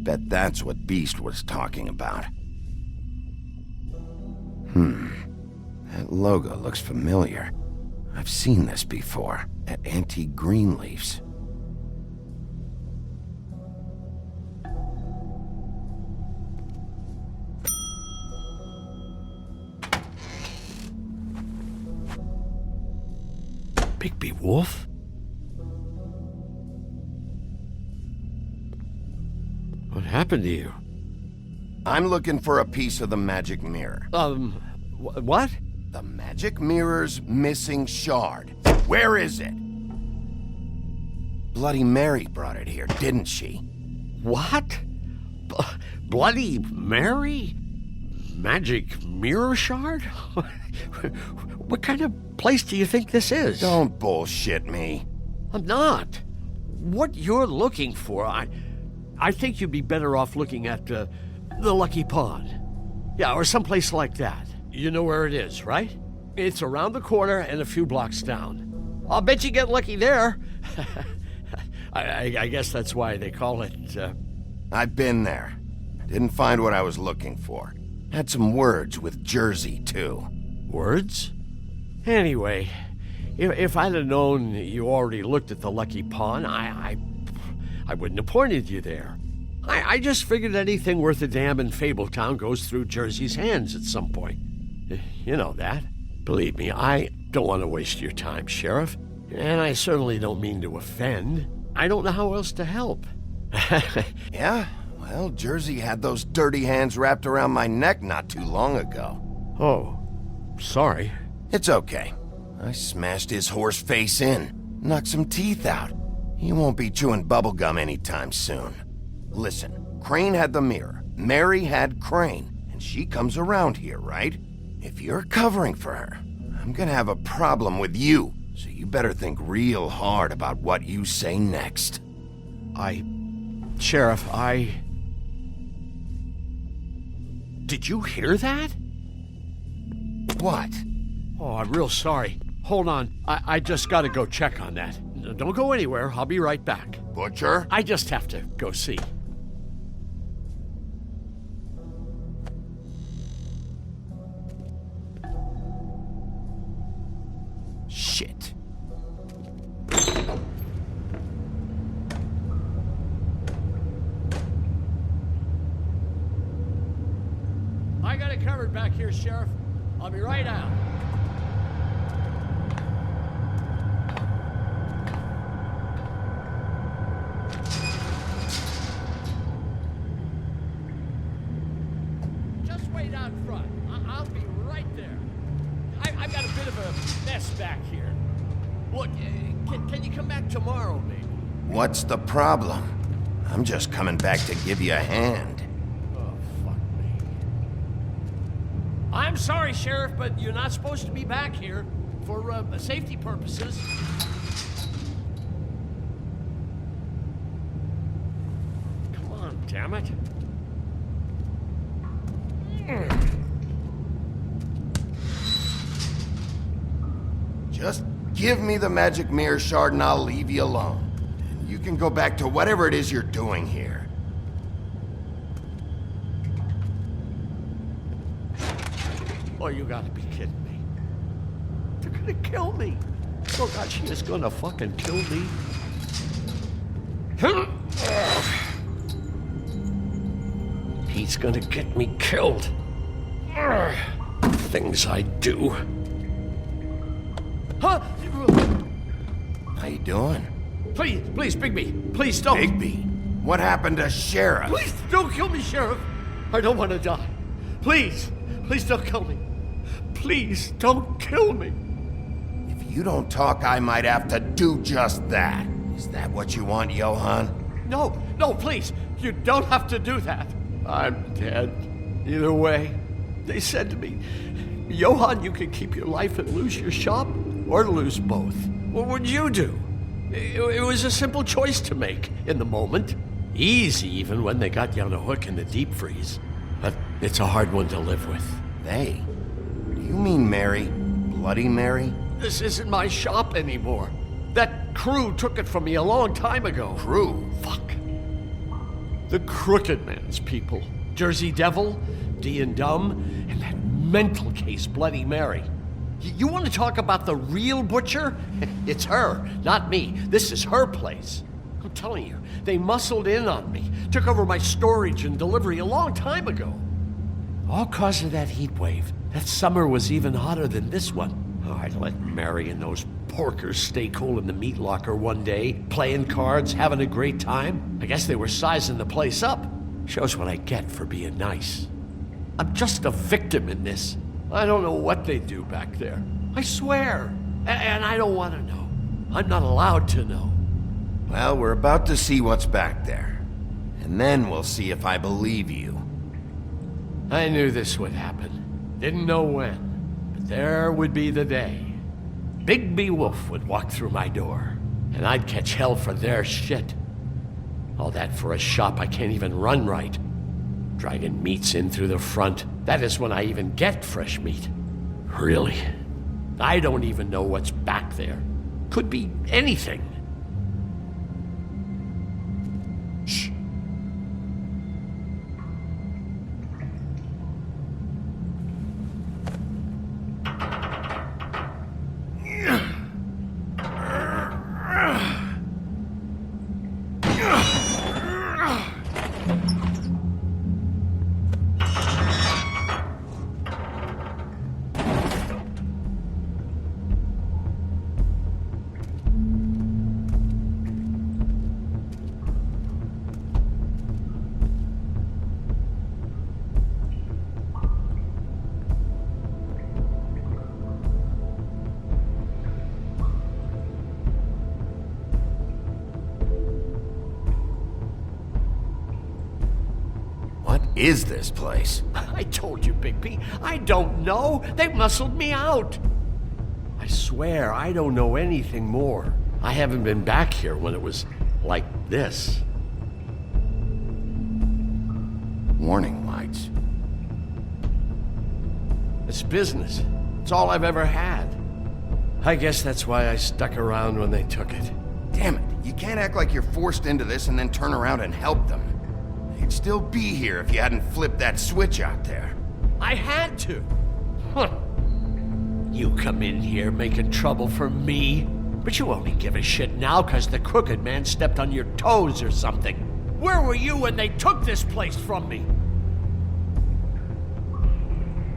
Bet that's what Beast was talking about. That logo looks familiar. I've seen this before, at Antique Greenleaf's. Bigby Wolf? What happened to you? I'm looking for a piece of the magic mirror. What? The magic mirror's missing shard. Where is it? Bloody Mary brought it here, didn't she? What? Bloody Mary? Magic mirror shard? What kind of place do you think this is? Don't bullshit me. I'm not. What you're looking for, I think you'd be better off looking at the Lucky Pond. Yeah, or someplace like that. You know where it is, right? It's around the corner and a few blocks down. I'll bet you get lucky there. I guess that's why they call it, I've been there. Didn't find what I was looking for. Had some words with Jersey, too. Words? Anyway, if I'd have known you already looked at the Lucky Pond, I wouldn't have pointed you there. I just figured anything worth a damn in Fabletown goes through Jersey's hands at some point. You know that. Believe me, I don't want to waste your time, Sheriff. And I certainly don't mean to offend. I don't know how else to help. Yeah? Well, Jersey had those dirty hands wrapped around my neck not too long ago. Oh, sorry. It's okay. I smashed his horse face in, knocked some teeth out. He won't be chewing bubblegum anytime soon. Listen, Crane had the mirror, Mary had Crane, and she comes around here, right? If you're covering for her, I'm gonna have a problem with you, so you better think real hard about what you say next. Sheriff, Did you hear that? What? Oh, I'm real sorry. Hold on, I just gotta go check on that. Don't go anywhere, I'll be right back. Butcher? I just have to go see. Shit. I got it covered back here, Sheriff. I'll be right out. Just wait out front. I'll be right there. I've got a bit of a mess back here. Look, can you come back tomorrow, maybe? What's the problem? I'm just coming back to give you a hand. Oh, fuck me. I'm sorry, Sheriff, but you're not supposed to be back here for safety purposes. Come on, damn it. Just give me the magic mirror shard and I'll leave you alone. And you can go back to whatever it is you're doing here. Oh, you gotta be kidding me. They're gonna kill me. Oh, God, she is gonna fucking kill me. He's gonna get me killed. Things I do. Huh? How you doing? Please, Bigby. Please don't. Bigby? What happened to Sheriff? Please don't kill me, Sheriff. I don't want to die. Please don't kill me. Please don't kill me. If you don't talk, I might have to do just that. Is that what you want, Johann? No, no, please. You don't have to do that. I'm dead. Either way, they said to me, Johann, you can keep your life and lose your shop, or lose both. What would you do? It was a simple choice to make in the moment. Easy, even when they got you on a hook in the deep freeze. But it's a hard one to live with. They? Do you mean Mary? Bloody Mary? This isn't my shop anymore. That crew took it from me a long time ago. Crew? Fuck. The Crooked Man's people. Jersey Devil, D and Dumb, and that mental case, Bloody Mary. You want to talk about the real butcher? It's her, not me. This is her place. I'm telling you, they muscled in on me, took over my storage and delivery a long time ago. All cause of that heat wave. That summer was even hotter than this one. Oh, I let Mary and those porkers stay cool in the meat locker one day, playing cards, having a great time. I guess they were sizing the place up. Shows what I get for being nice. I'm just a victim in this. I don't know what they do back there. I swear. And I don't want to know. I'm not allowed to know. Well, we're about to see what's back there. And then we'll see if I believe you. I knew this would happen. Didn't know when. But there would be the day. Bigby Wolf would walk through my door. And I'd catch hell for their shit. All that for a shop I can't even run right. Dragging meats in through the front. That is when I even get fresh meat. Really. I don't even know what's back there. Could be anything. Shh. Is this place? I told you, Bigby. I don't know. They muscled me out. I swear, I don't know anything more. I haven't been back here when it was like this. Warning lights. It's business. It's all I've ever had. I guess that's why I stuck around when they took it. Damn it. You can't act like you're forced into this and then turn around and help them. You'd still be here if you hadn't flipped that switch out there. I had to. Huh. You come in here making trouble for me, but you only give a shit now because the Crooked Man stepped on your toes or something. Where were you when they took this place from me?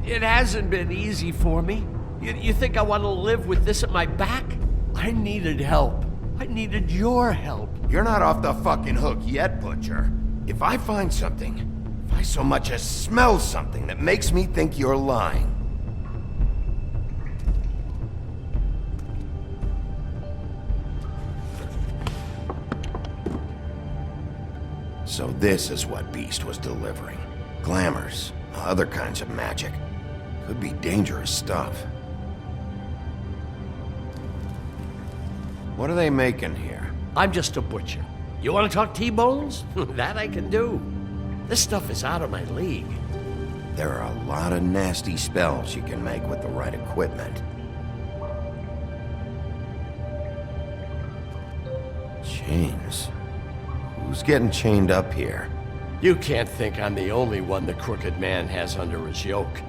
It hasn't been easy for me. You think I want to live with this at my back? I needed help. I needed your help. You're not off the fucking hook yet, Butcher. If I find something, if I so much as smell something that makes me think you're lying. So this is what Beast was delivering. Glamours, other kinds of magic. Could be dangerous stuff. What are they making here? I'm just a butcher. You want to talk T-bones? That I can do. This stuff is out of my league. There are a lot of nasty spells you can make with the right equipment. Chains. Who's getting chained up here? You can't think I'm the only one the Crooked Man has under his yoke.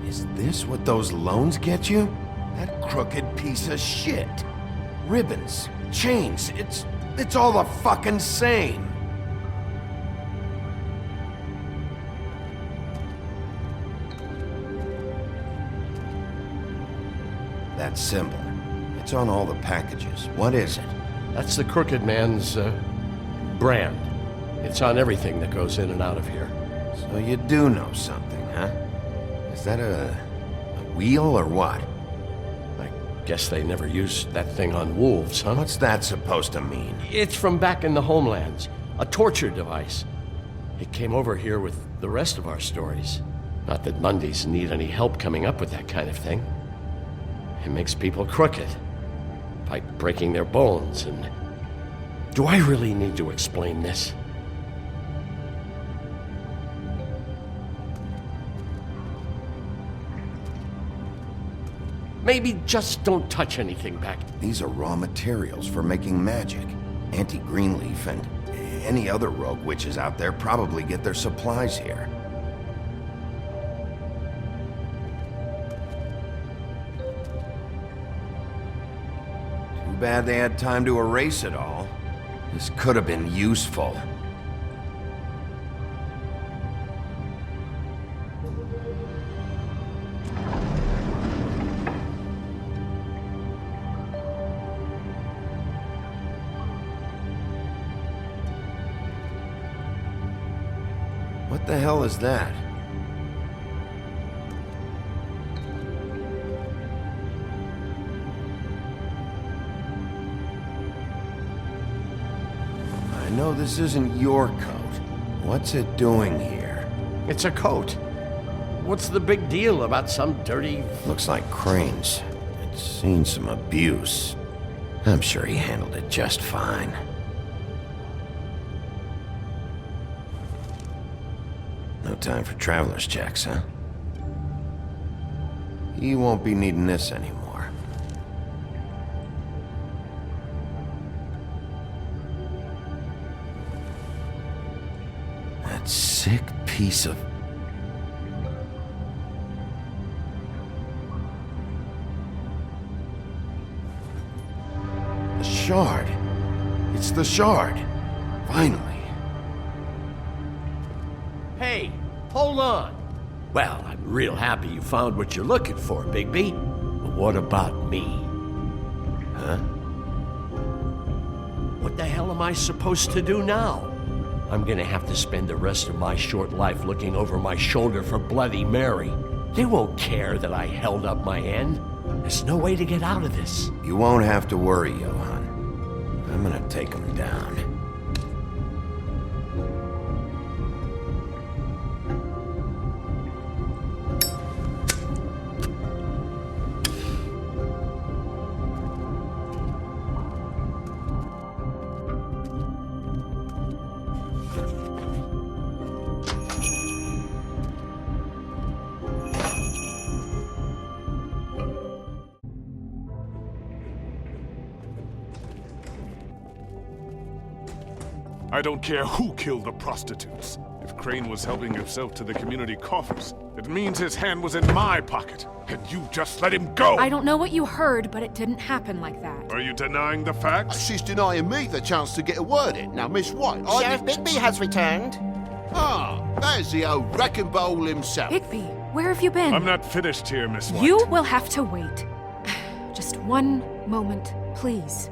Is this what those loans get you? That crooked piece of shit. Ribbons, chains, it's all the fucking same. That symbol, it's on all the packages. What is it? That's the Crooked Man's, brand. It's on everything that goes in and out of here. So you do know something, huh? Is that a wheel or what? I guess they never used that thing on wolves, huh? What's that supposed to mean? It's from back in the homelands. A torture device. It came over here with the rest of our stories. Not that Mundies need any help coming up with that kind of thing. It makes people crooked. By breaking their bones and... Do I really need to explain this? Maybe just don't touch anything back. These are raw materials for making magic. Auntie Greenleaf and any other rogue witches out there probably get their supplies here. Too bad they had time to erase it all. This could have been useful. What the hell is that? I know this isn't your coat. What's it doing here? It's a coat. What's the big deal about some dirty... Looks like Crane's. It's seen some abuse. I'm sure he handled it just fine. No time for traveler's checks, huh? He won't be needing this anymore. That sick piece of... The shard. It's the shard. Finally. Hey, hold on. Well, I'm real happy you found what you're looking for, Bigby. But what about me? Huh? What the hell am I supposed to do now? I'm gonna have to spend the rest of my short life looking over my shoulder for Bloody Mary. They won't care that I held up my end. There's no way to get out of this. You won't have to worry, Johann. I'm gonna take him down. I don't care who killed the prostitutes. If Crane was helping himself to the community coffers, it means his hand was in my pocket, and you just let him go! I don't know what you heard, but it didn't happen like that. Are you denying the facts? She's denying me the chance to get a word in. Now, Miss White, Sheriff Bigby has returned. Ah, there's the old wrecking bowl himself. Bigby, where have you been? I'm not finished here, Miss White. You will have to wait. Just one moment, please.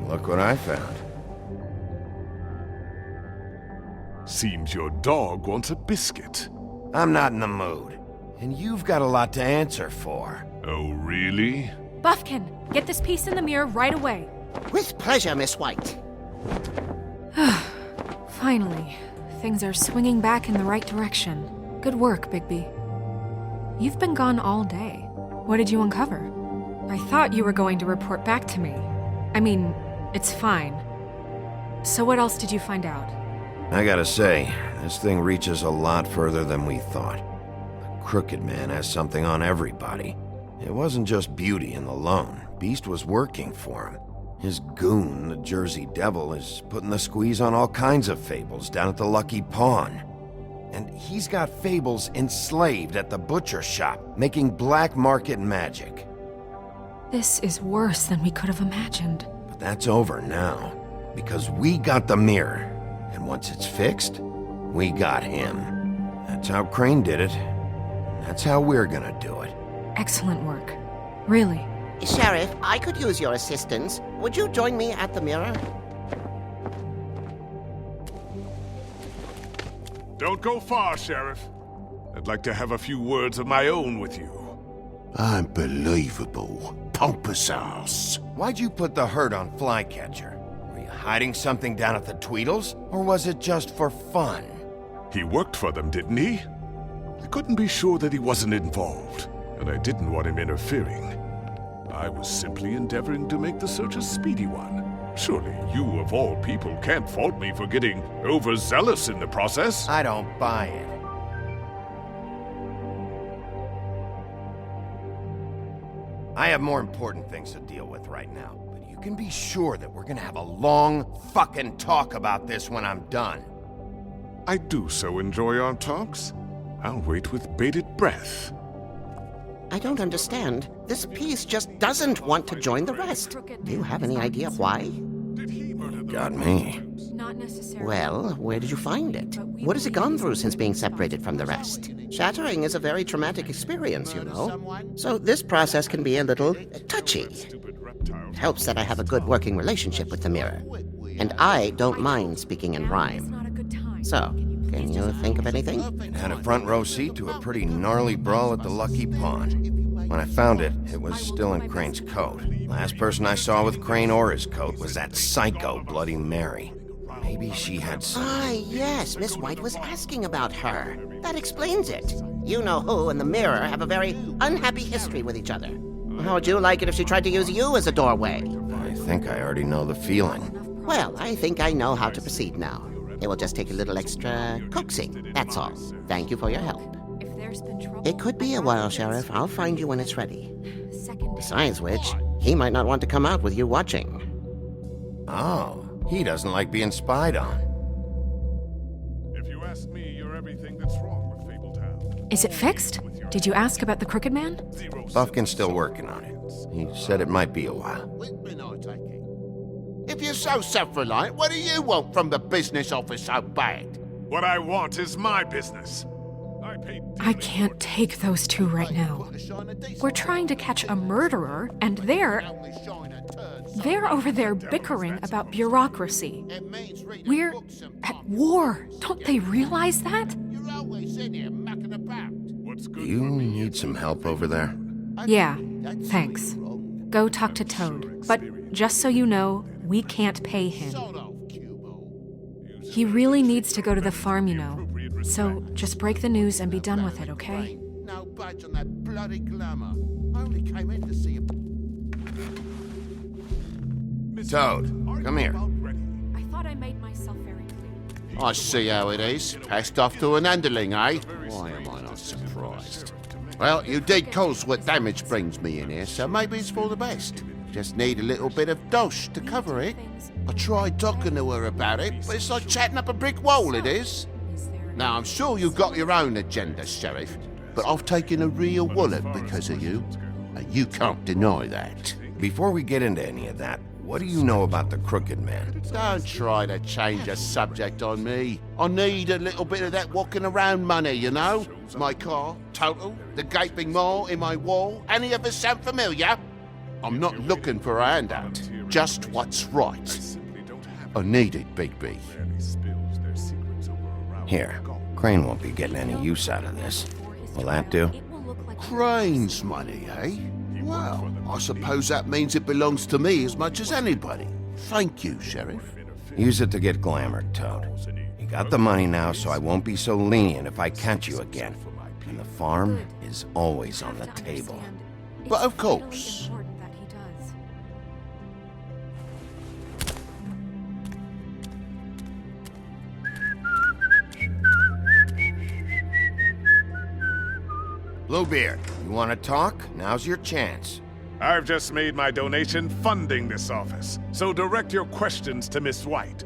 Look what I found. Seems your dog wants a biscuit. I'm not in the mood. And you've got a lot to answer for. Oh, really? Buffkin, get this piece in the mirror right away. With pleasure, Miss White. Finally, things are swinging back in the right direction. Good work, Bigby. You've been gone all day. What did you uncover? I thought you were going to report back to me. I mean, it's fine. So what else did you find out? I gotta say, this thing reaches a lot further than we thought. The Crooked Man has something on everybody. It wasn't just Beauty and the Lone. Beast was working for him. His goon, the Jersey Devil, is putting the squeeze on all kinds of fables down at the Lucky Pawn. And he's got fables enslaved at the butcher shop, making black market magic. This is worse than we could have imagined. But that's over now, because we got the mirror. And once it's fixed, we got him. That's how Crane did it. That's how we're gonna do it. Excellent work. Really. Sheriff, I could use your assistance. Would you join me at the mirror? Don't go far, Sheriff. I'd like to have a few words of my own with you. Unbelievable. Pompous ass. Why'd you put the hurt on Flycatcher? Were you hiding something down at the Tweedles? Or was it just for fun? He worked for them, didn't he? I couldn't be sure that he wasn't involved, and I didn't want him interfering. I was simply endeavoring to make the search a speedy one. Surely you, of all people, can't fault me for getting overzealous in the process. I don't buy it. I have more important things to deal with right now, but you can be sure that we're gonna have a long fucking talk about this when I'm done. I do so enjoy our talks. I'll wait with bated breath. I don't understand. This piece just doesn't want to join the rest. Do you have any idea why? Got me. Not necessarily. Well, where did you find it? What has it gone through since being separated from the rest? Shattering is a very traumatic experience, you know. So this process can be a little touchy. It helps that I have a good working relationship with the mirror. And I don't mind speaking in rhyme. So, can you think of anything? It had a front row seat to a pretty gnarly brawl at the Lucky Pond. When I found it, it was still in Crane's coat. Last person I saw with Crane or his coat was that psycho Bloody Mary. Maybe she had some... Ah, yes, Miss White was asking about her. That explains it. You know who and the mirror have a very unhappy history with each other. How would you like it if she tried to use you as a doorway? I think I already know the feeling. Well, I think I know how to proceed now. It will just take a little extra coaxing, that's all. Thank you for your help. It could be a while, Sheriff. I'll find you when it's ready. Besides which, he might not want to come out with you watching. Oh, he doesn't like being spied on. If you ask me, you're everything that's wrong with Fabletown. Is it fixed? Did you ask about the Crooked Man? Buffkin's still working on it. He said it might be a while. If you're so self-reliant, what do you want from the business office so bad? What I want is my business. I can't take those two right now. We're trying to catch a murderer, and they're over there bickering about bureaucracy. We're at war. Don't they realize that? Do you need some help over there? Yeah, thanks. Go talk to Toad. But just so you know, we can't pay him. He really needs to go to the farm, you know. So just break the news and be done with it, okay? No budge on that bloody glamour. I only came in to see a... Toad, come here. I thought I made myself very clear. I see how it is. Passed off to an underling, eh? Why am I not surprised? Well, you did cause what damage brings me in here, so maybe it's for the best. Just need a little bit of dosh to cover it. I tried talking to her about it, but it's like chatting up a brick wall, it is. Now, I'm sure you've got your own agenda, Sheriff, but I've taken a real wallop because of you, and you can't deny that. Before we get into any of that, what do you know about the Crooked Man? Don't try to change a subject on me. I need a little bit of that walking around money, you know? My car, total, the gaping maw in my wall. Any of us sound familiar? I'm not looking for a handout, just what's right. I need it, Bigby. Here, Crane won't be getting any use out of this. Will that do? Crane's money, eh? Well, I suppose that means it belongs to me as much as anybody. Thank you, Sheriff. Use it to get glamored, Toad. You got the money now, so I won't be so lenient if I catch you again. And the farm is always on the table. But of course. Bluebeard, you want to talk? Now's your chance. I've just made my donation funding this office, so direct your questions to Miss White.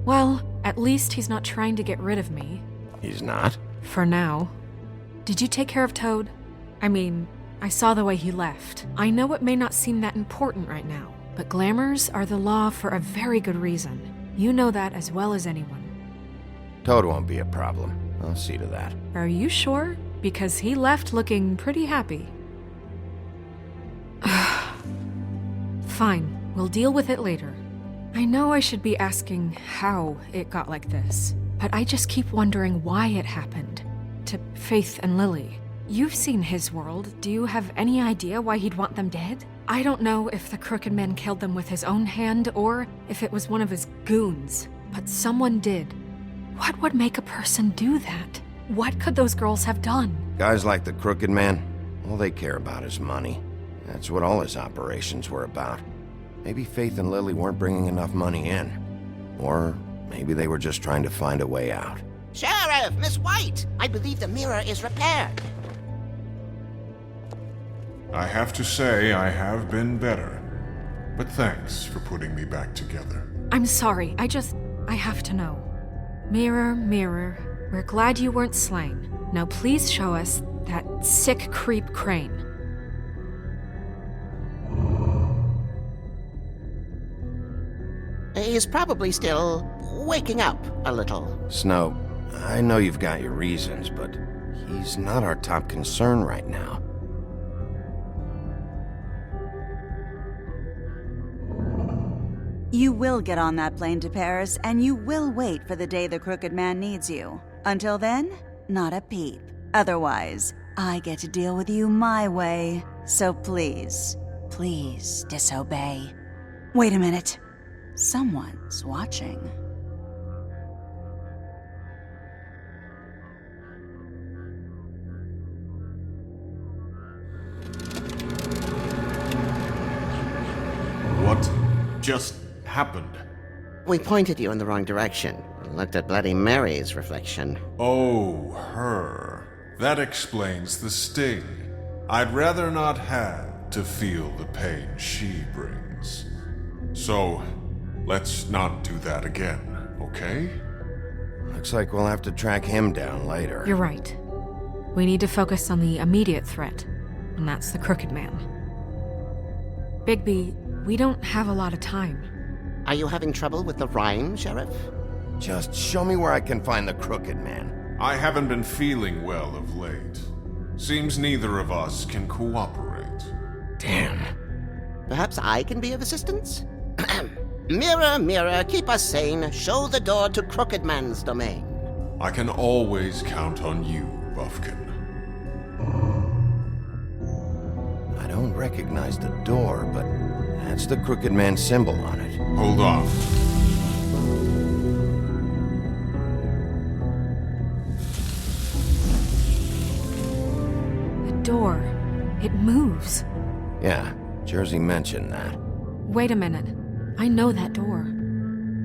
Well, at least he's not trying to get rid of me. He's not? For now. Did you take care of Toad? I mean, I saw the way he left. I know it may not seem that important right now, but glamours are the law for a very good reason. You know that as well as anyone. Toad won't be a problem. I'll see to that. Are you sure? Because he left looking pretty happy. Fine, we'll deal with it later. I know I should be asking how it got like this, but I just keep wondering why it happened. To Faith and Lily. You've seen his world. Do you have any idea why he'd want them dead? I don't know if the Crooked Man killed them with his own hand or if it was one of his goons, but someone did. What would make a person do that? What could those girls have done? Guys like the Crooked Man, all they care about is money. That's what all his operations were about. Maybe Faith and Lily weren't bringing enough money in. Or maybe they were just trying to find a way out. Sheriff, Miss White, I believe the mirror is repaired. I have to say I have been better. But thanks for putting me back together. I'm sorry, I have to know. Mirror, mirror, we're glad you weren't slain. Now please show us that sick creep Crane. He's probably still waking up a little. Snow, I know you've got your reasons, but he's not our top concern right now. You will get on that plane to Paris, and you will wait for the day the Crooked Man needs you. Until then, not a peep. Otherwise, I get to deal with you my way. So please, please disobey. Wait a minute. Someone's watching. What just happened? We pointed you in the wrong direction. Looked at Bloody Mary's reflection. Oh, her. That explains the sting. I'd rather not have to feel the pain she brings. So, let's not do that again, okay? Looks like we'll have to track him down later. You're right. We need to focus on the immediate threat, and that's the Crooked Man. Bigby, we don't have a lot of time. Are you having trouble with the rhyme, Sheriff? Just show me where I can find the Crooked Man. I haven't been feeling well of late. Seems neither of us can cooperate. Damn. Perhaps I can be of assistance? Mirror, mirror, keep us sane. Show the door to Crooked Man's domain. I can always count on you, Buffkin. I don't recognize the door, but that's the Crooked Man symbol on it. Hold on. The door. It moves. Yeah, Jersey mentioned that. Wait a minute. I know that door.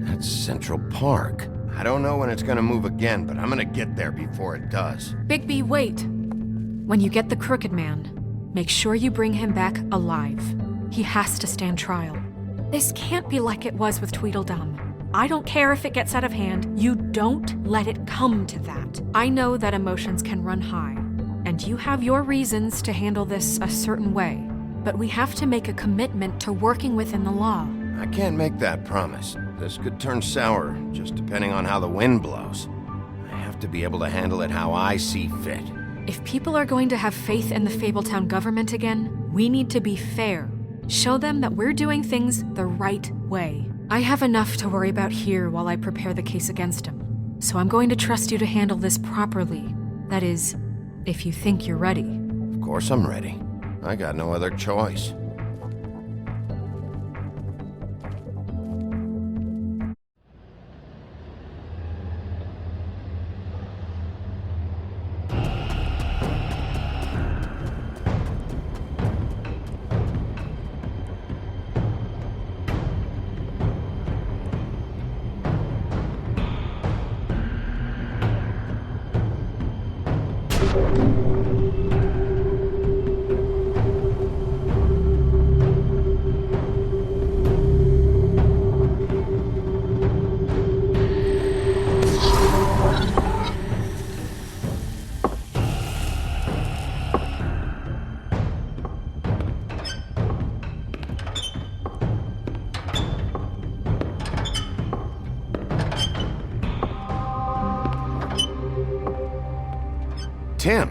That's Central Park. I don't know when it's gonna move again, but I'm gonna get there before it does. Bigby, wait! When you get the Crooked Man, make sure you bring him back alive. He has to stand trial. This can't be like it was with Tweedledum. I don't care if it gets out of hand. You don't let it come to that. I know that emotions can run high, and you have your reasons to handle this a certain way. But we have to make a commitment to working within the law. I can't make that promise. This could turn sour, just depending on how the wind blows. I have to be able to handle it how I see fit. If people are going to have faith in the Fabletown government again, we need to be fair. Show them that we're doing things the right way. I have enough to worry about here while I prepare the case against him. So I'm going to trust you to handle this properly. That is, if you think you're ready. Of course I'm ready. I got no other choice. Tim,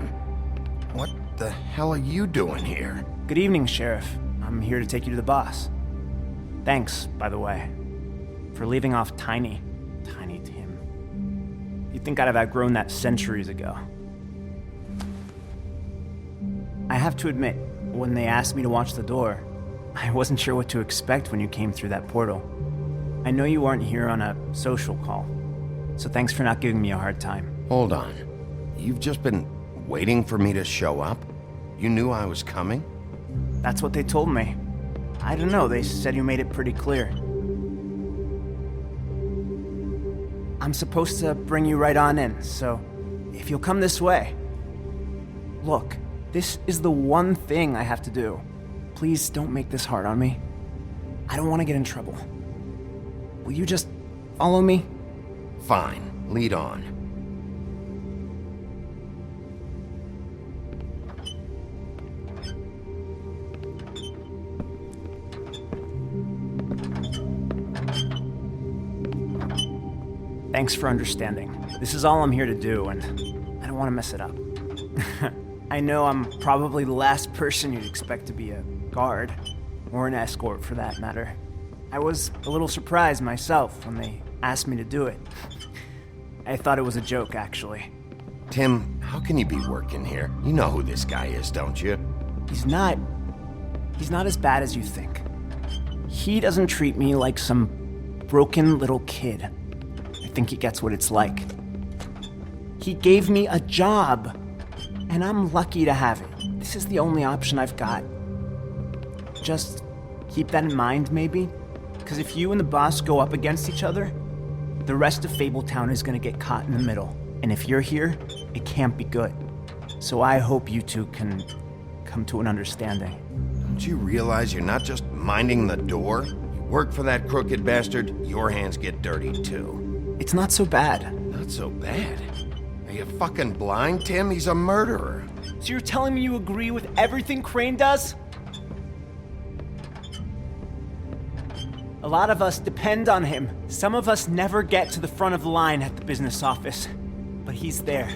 what the hell are you doing here? Good evening, Sheriff. I'm here to take you to the boss. Thanks, by the way. for leaving off Tiny. Tiny Tim. You'd think I'd have outgrown that centuries ago. I have to admit, when they asked me to watch the door, I wasn't sure what to expect when you came through that portal. I know you aren't here on a social call, so thanks for not giving me a hard time. Hold on. You've just been waiting for me to show up? You knew I was coming? That's what they told me. I don't know, they said you made it pretty clear. I'm supposed to bring you right on in, so if you'll come this way. Look, this is the one thing I have to do. Please don't make this hard on me. I don't want to get in trouble. Will you just follow me? Fine, lead on. Thanks for understanding. This is all I'm here to do, and I don't want to mess it up. I know I'm probably the last person you'd expect to be a guard, or an escort for that matter. I was a little surprised myself when they asked me to do it. I thought it was a joke, actually. Tim, how can you be working here? You know who this guy is, don't you? He's not as bad as you think. He doesn't treat me like some broken little kid. I think he gets what it's like. He gave me a job, and I'm lucky to have it. This is the only option I've got. Just keep that in mind, maybe? Because if you and the boss go up against each other, the rest of Fabletown is gonna get caught in the middle. And if you're here, it can't be good. So I hope you two can come to an understanding. Don't you realize you're not just minding the door? You work for that crooked bastard, your hands get dirty too. It's not so bad. Not so bad? Are you fucking blind, Tim? He's a murderer. So you're telling me you agree with everything Crane does? A lot of us depend on him. Some of us never get to the front of the line at the business office. But he's there.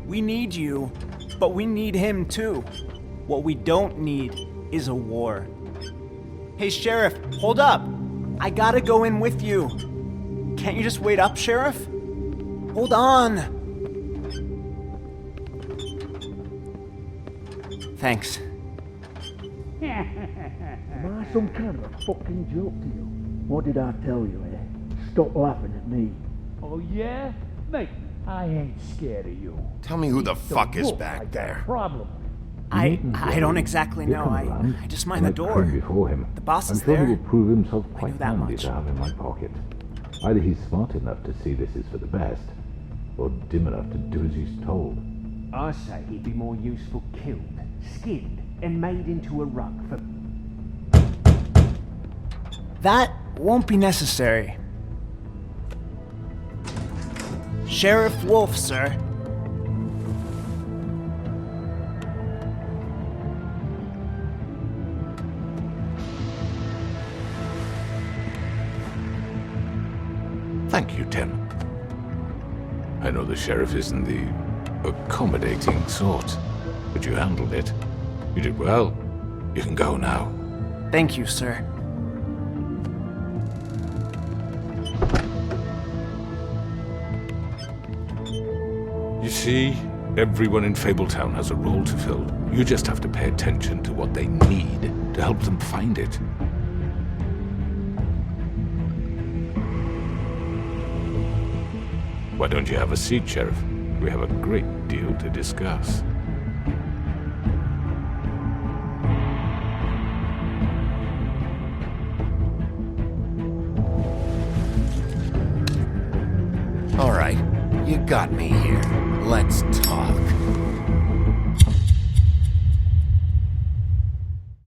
We need you, but we need him too. What we don't need is a war. Hey, Sheriff, hold up. I gotta go in with you. Can't you just wait up, Sheriff? Hold on. Thanks. Am I some kind of a fucking joke to you? What did I tell you, eh? Stop laughing at me. Oh yeah? Mate, I ain't scared of you. Tell me who the fuck is back there. Problem. I don't exactly know. I just mind the door. Before him. The boss is I'm sure there. he will prove himself I quite knew that handy much. to have in my pocket. Either he's smart enough to see this is for the best, or dim enough to do as he's told. I say he'd be more useful killed, skinned, and made into a rug for... That won't be necessary. Sheriff Wolf, sir. Thank you, Tim. I know the sheriff isn't the accommodating sort, but you handled it. You did well. You can go now. Thank you, sir. You see, everyone in Fabletown has a role to fill. You just have to pay attention to what they need to help them find it. Why don't you have a seat, Sheriff? We have a great deal to discuss. All right, you got me here. Let's talk.